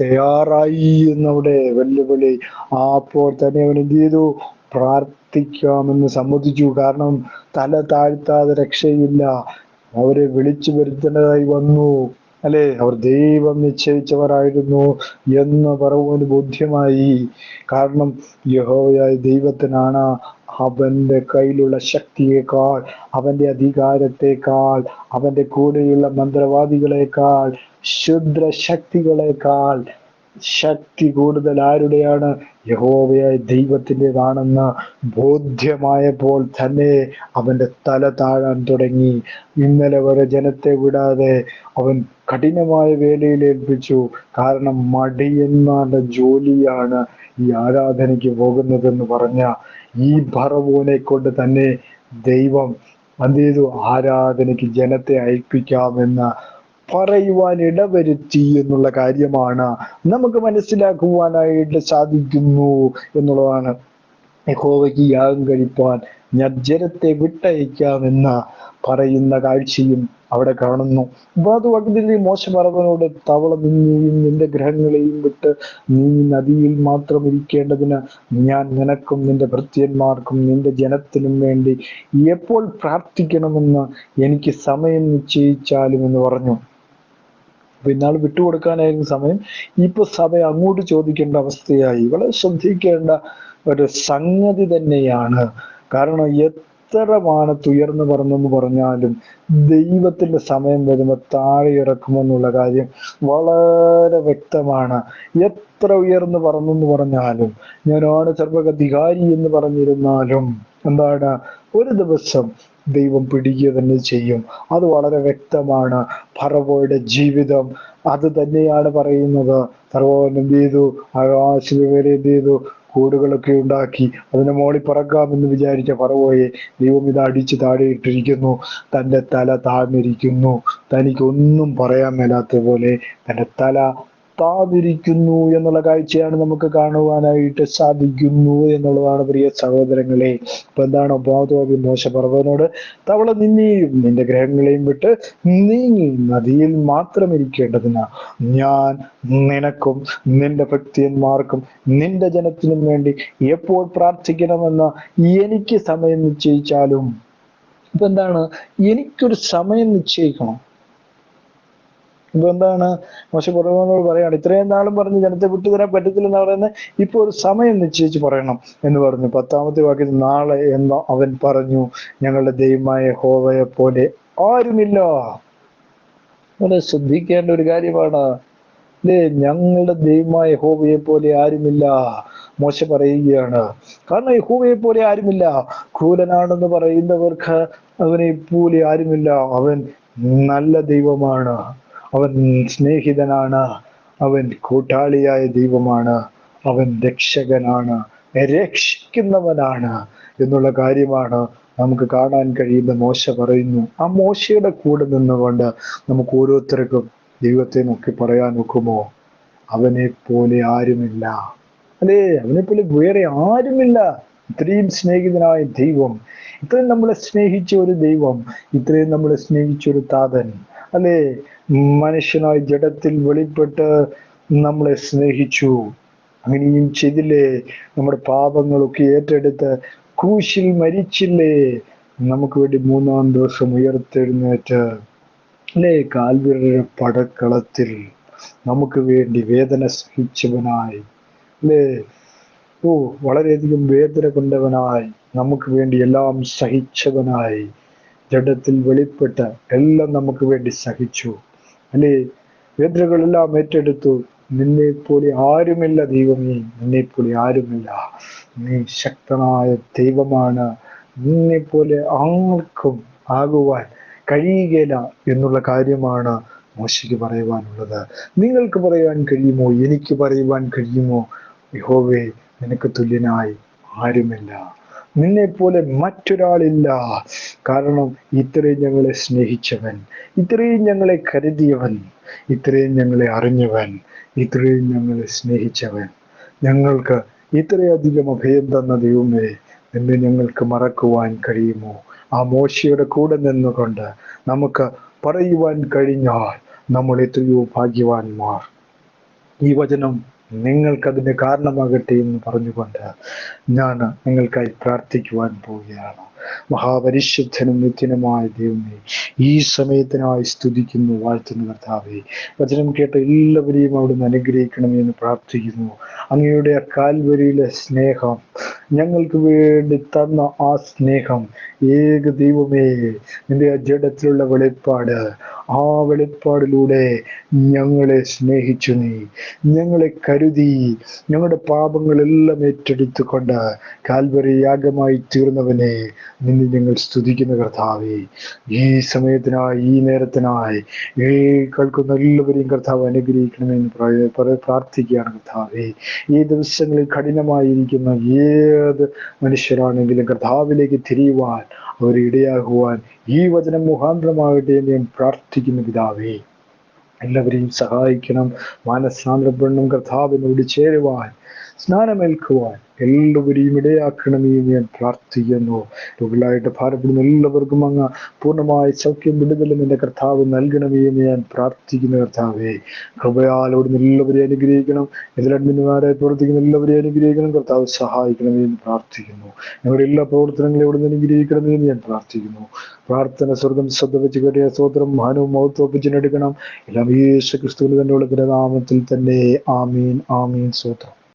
A: തയ്യാറായി എന്നവിടെ വെല്ലുവിളി. അപ്പോൾ തന്നെ അവൻ എന്ത് ചെയ്തു? പ്രാർത്ഥിക്കാമെന്ന് സമ്മതിച്ചു. കാരണം തല താഴ്ത്താതെ രക്ഷയില്ല. അവരെ വിളിച്ചു വരുത്തേണ്ടതായി വന്നു. അല്ലെ, അവർ ദൈവം നിശ്ചയിച്ചവരായിരുന്നു എന്ന് ഫറവോന് ബോധ്യമായി. കാരണം യഹോവയായ ദൈവത്തിനാണ് അവന്റെ കയ്യിലുള്ള ശക്തിയേക്കാൾ, അവന്റെ അധികാരത്തെക്കാൾ, അവന്റെ കൂടെയുള്ള മന്ത്രവാദികളെക്കാൾ, ക്ഷുദ്ര ശക്തികളെക്കാൾ ശക്തി കൂടുതൽ ആരുടെയാണ്? യഹോവയായ ദൈവത്തിൻ്റെതാണെന്ന് ബോധ്യമായപ്പോൾ തന്നെ അവന്റെ തല താഴാൻ തുടങ്ങി. ഇന്നലെ വരെ ജനത്തെ വിടാതെ അവൻ കഠിനമായ വേലയിൽ ഏൽപ്പിച്ചു. കാരണം മടിയന്മാരുടെ ജോലിയാണ് ഈ ആരാധനയ്ക്ക് പോകുന്നതെന്ന് പറഞ്ഞ ഈ ഫറവോനെ കൊണ്ട് തന്നെ ദൈവം എന്ത് ചെയ്തു? ആരാധനയ്ക്ക് ജനത്തെ അയപ്പിക്കാമെന്ന് പറയുവാൻ ഇടവരുത്തി എന്നുള്ള കാര്യമാണ് നമുക്ക് മനസ്സിലാക്കുവാനായിട്ട് സാധിക്കുന്നു എന്നുള്ളതാണ്. യഹോവയ്ക്ക് യാഗം കഴിപ്പാൻ ഞാൻ ജനത്തെ വിട്ടയക്കാമെന്ന് പറയുന്ന കാഴ്ചയും അവിടെ കാണുന്നു. വകതിൽ മോശ ഫറവോനോട്, തവള നിന്നെയും നിന്റെ ഗ്രഹങ്ങളെയും വിട്ട് നീ നദിയിൽ മാത്രം ഇരിക്കേണ്ടതിന് ഞാൻ നിനക്കും നിന്റെ ഭൃത്യന്മാർക്കും നിന്റെ ജനത്തിനും വേണ്ടി എപ്പോൾ പ്രാർത്ഥിക്കണമെന്ന് എനിക്ക് സമയം നിശ്ചയിച്ചാലും എന്ന് പറഞ്ഞു. പിന്നാൾ വിട്ടുകൊടുക്കാനായിരുന്നു സമയം. ഇപ്പൊ സഭ അങ്ങോട്ട് ചോദിക്കേണ്ട അവസ്ഥയായി. വളരെ ശ്രദ്ധിക്കേണ്ട ഒരു സംഗതി തന്നെയാണ്. കാരണം എത്ര മാനത്തുയർന്നു പറഞ്ഞെന്ന് പറഞ്ഞാലും ദൈവത്തിന്റെ സമയം വരുമ്പോൾ താഴെ ഇറക്കുമെന്നുള്ള കാര്യം വളരെ വ്യക്തമാണ്. എത്ര ഉയർന്നു പറഞ്ഞെന്ന് പറഞ്ഞാലും, ഞാനാണ് സർവ്വധികാരി എന്ന് പറഞ്ഞിരുന്നാലും എന്താണ്, ഒരു ദിവസം ദൈവം പിടിക്കുക തന്നെ ചെയ്യും. അത് വളരെ വ്യക്തമാണ്. ഫറവോയുടെ ജീവിതം അത് തന്നെയാണ് പറയുന്നത്. ഫറവോൻ എന്ത് ചെയ്തു? ആകാശവരെ എന്ത് ചെയ്തു? കൂടുകളൊക്കെ ഉണ്ടാക്കി അതിന് മോളിൽ പറക്കാമെന്ന് വിചാരിച്ച ഫറവോയെ ദൈവം ഇത് അടിച്ച് താഴെ ഇട്ടിരിക്കുന്നു. തന്റെ തല താഴ്ന്നിരിക്കുന്നു. തനിക്കൊന്നും പറയാൻ മേലാത്ത പോലെ തന്റെ തല താഴ്ന്നിരിക്കുന്നു എന്നുള്ള കാഴ്ചയാണ് നമുക്ക് കാണുവാനായിട്ട് സാധിക്കുന്നു എന്നുള്ളതാണ് പ്രിയ സഹോദരങ്ങളെ. ഇപ്പൊ എന്താണ് ഒന്നാമത്തെ മോശ ഫറവോനോട്, തവള നിന്നെയും നിന്റെ ഗ്രഹങ്ങളെയും വിട്ട് നീങ്ങി നദിയിൽ മാത്രം ഇരിക്കേണ്ടതിന് ഞാൻ നിനക്കും നിന്റെ ഭക്തന്മാർക്കും നിന്റെ ജനത്തിനും വേണ്ടി എപ്പോൾ പ്രാർത്ഥിക്കണമെന്ന് എനിക്ക് സമയം നിശ്ചയിച്ചാലും. ഇപ്പൊ എന്താണ്? എനിക്കൊരു സമയം നിശ്ചയിക്കണം. ഇപ്പൊ എന്താണ്? മോശ ഫറവോനോട് പറയാണ്, ഇത്രയും നാളും പറഞ്ഞ് ജനത്തെ വിട്ടുതരാൻ പറ്റത്തില്ലെന്ന് പറയുന്നത്, ഇപ്പൊ ഒരു സമയം നിശ്ചയിച്ച് പറയണം എന്ന് പറഞ്ഞു. 10-ാമത്തെ വാക്യത്തിൽ നാളെ എന്ന് അവൻ പറഞ്ഞു, ഞങ്ങളുടെ ദൈവമായ യഹോവയെ പോലെ ആരുമില്ല. വളരെ ശ്രദ്ധിക്കേണ്ട ഒരു കാര്യമാണ്. അല്ലേ, ഞങ്ങളുടെ ദൈവമായ യഹോവയെ പോലെ ആരുമില്ല മോശ പറയുകയാണ്. കാരണം യഹോവയെ പോലെ ആരുമില്ല. ക്രൂരനാണെന്ന് പറയുന്നവർക്ക് അവനെ പോലെ ആരുമില്ല. അവൻ നല്ല ദൈവമാണ്, അവൻ സ്നേഹിതനാണ്, അവൻ കൂട്ടാളിയായ ദൈവമാണ്, അവൻ രക്ഷകനാണ്, രക്ഷിക്കുന്നവനാണ് എന്നുള്ള കാര്യമാണ് നമുക്ക് കാണാൻ കഴിയുന്ന. മോശ പറയുന്നു. ആ മോശയുടെ കൂടെ നിന്നുകൊണ്ട് നമുക്ക് ഓരോരുത്തർക്കും ദൈവത്തെ നോക്കി പറയാൻ ഒക്കുമോ? അവനെ പോലെ ആരുമില്ല. അല്ലേ, അവനെ പോലെ വേറെ ആരുമില്ല. ഇത്രയും സ്നേഹിതനായ ദൈവം, ഇത്രയും നമ്മളെ സ്നേഹിച്ച ഒരു ദൈവം, ഇത്രയും നമ്മളെ സ്നേഹിച്ച ഒരു താതൻ, അല്ലേ, മനുഷ്യനായി ജഡത്തിൽ വെളിപ്പെട്ട് നമ്മളെ സ്നേഹിച്ചു. അങ്ങനെയും ചെയ്തില്ലേ? നമ്മുടെ പാപങ്ങളൊക്കെ ഏറ്റെടുത്ത് ക്രൂശിൽ മരിച്ചില്ലേ? നമുക്ക് വേണ്ടി മൂന്നാം ദിവസം ഉയർത്തെഴുന്നേറ്റ് അല്ലേ, കാൽവരിയുടെ പടക്കളത്തിൽ നമുക്ക് വേണ്ടി വേദന സഹിച്ചവനായി, അല്ലേ, ഓ വളരെയധികം വേദന കൊണ്ടവനായി, നമുക്ക് വേണ്ടി എല്ലാം സഹിച്ചവനായി, ജഡത്തിൽ വെളിപ്പെട്ട് എല്ലാം നമുക്ക് വേണ്ടി സഹിച്ചു, അല്ലേ, വേദനകളെല്ലാം ഏറ്റെടുത്തു. നിന്നെ പോലെ ആരുമില്ല ദൈവമേ, നിന്നെ പോലെ ആരുമില്ല, നീ ശക്തനായ ദൈവമാണ്, നിന്നെ പോലെ ആർക്കും ആകുവാൻ കഴിയുകയില്ല എന്നുള്ള കാര്യമാണ് മോശയ്ക്ക് പറയുവാനുള്ളത്. നിങ്ങൾക്ക് പറയുവാൻ കഴിയുമോ? എനിക്ക് പറയുവാൻ കഴിയുമോ? യഹോവേ, നിനക്ക് തുല്യനായി ആരുമില്ല, നിന്നെപ്പോലെ മറ്റൊരാളില്ല. കാരണം ഇത്രയും ഞങ്ങളെ സ്നേഹിച്ചവൻ, ഇത്രയും ഞങ്ങളെ കരുതിയവൻ, ഇത്രയും ഞങ്ങളെ അറിഞ്ഞവൻ, ഇത്രയും ഞങ്ങളെ സ്നേഹിച്ചവൻ, ഞങ്ങൾക്ക് ഇത്രയധികം അഭയം തന്ന ദൈവമേ, നിന്നെ ഞങ്ങൾക്ക് മറക്കുവാൻ കഴിയുമോ? ആ മോശയുടെ കൂടെ നിന്നുകൊണ്ട് നമുക്ക് പറയുവാൻ കഴിഞ്ഞാൽ നമ്മൾ എത്രയോ ഭാഗ്യവാന്മാർ. ഈ വചനം നിങ്ങൾക്കതിന് കാരണമാകട്ടെ എന്ന് പറഞ്ഞുകൊണ്ട് ഞാൻ നിങ്ങൾക്കായി പ്രാർത്ഥിക്കുവാൻ പോവുകയാണ്. മഹാപരിശുദ്ധനും നിത്യനുമായ ദൈവമേ, ഈ സമയത്തിനായി സ്തുതിക്കുന്നു, വാഴ്ത്തുന്നു കർത്താവേ. വചനം കേട്ട എല്ലാവരെയും അവിടുന്ന് അനുഗ്രഹിക്കണമേ എന്ന് പ്രാർത്ഥിക്കുന്നു. അങ്ങയുടെ കാൽവരിയിലെ സ്നേഹം, ഞങ്ങൾക്ക് വേണ്ടി തന്ന ആ സ്നേഹം, ഏക ദൈവമേ, നിന്റെ ജഡത്തിലുള്ള വെളിപ്പാട്, ആ വെളിപ്പാടിലൂടെ ഞങ്ങളെ സ്നേഹിച്ചു, നീ ഞങ്ങളെ കരുതി, ഞങ്ങളുടെ പാപങ്ങളെല്ലാം ഏറ്റെടുത്തുകൊണ്ട് കാൽവരി യാഗമായി തീർന്നവനെ നിന്നെ ഞങ്ങൾ സ്തുതിക്കുന്ന കർത്താവേ. ഈ സമയത്തിനായി, ഈ നേരത്തിനായി കേൾക്കുന്ന എല്ലാവരെയും കർത്താവ് അനുഗ്രഹിക്കണമെന്ന് പ്രാർത്ഥിക്കുകയാണ് കർത്താവേ. ഈ ദിവസങ്ങളിൽ കഠിനമായിരിക്കുന്ന ഏത് മനുഷ്യരാണെങ്കിലും കർത്താവിലേക്ക് തിരിയുവാൻ അവരിടയാകുവാൻ ഈ വചനം മുഖാന്തരമാകട്ടെ എന്ന് ഞാൻ പ്രാർത്ഥിക്കുന്നു പിതാവേ. എല്ലാവരെയും സഹായിക്കണം, മാനസാന്തരപ്പെടണം, കർത്താവിനോട് ചേരുവാൻ, സ്നാനമേൽക്കുവാൻ എല്ലാവരെയും ഇടയാക്കണമേ എന്ന് ഞാൻ പ്രാർത്ഥിക്കുന്നു. രോഗികളായിട്ട് ഭാരപ്പെടുന്ന എല്ലാവർക്കും അങ്ങ് പൂർണ്ണമായ സൗഖ്യം, വിടുതലും എൻ്റെ കർത്താവ് നൽകണമേ എന്ന് ഞാൻ പ്രാർത്ഥിക്കുന്നു കർത്താവേ. കൃപയാലോടുന്ന എല്ലാവരെയും അനുഗ്രഹിക്കണം, ഇതിൽ അഡ്മിന്മാരായി പ്രവർത്തിക്കുന്ന എല്ലാവരെയും അനുഗ്രഹിക്കണം, കർത്താവ് സഹായിക്കണമേ എന്ന് പ്രാർത്ഥിക്കുന്നു. ഞങ്ങളുടെ എല്ലാ പ്രവർത്തനങ്ങളെയും ഇവിടുന്ന് അനുഗ്രഹിക്കണമേ എന്ന് ഞാൻ പ്രാർത്ഥിക്കുന്നു. പ്രാർത്ഥന സ്വർഗം ശ്രദ്ധ വെച്ച് കേട്ടിയ സ്തോത്രം, മാനവും മഹത്വം എടുക്കണം. എല്ലാം യേശു ക്രിസ്തുവിന്റെ തന്നെ ഉള്ള നാമത്തിൽ തന്നെ. ആമീൻ, ആമീൻ, സ്തോത്രം.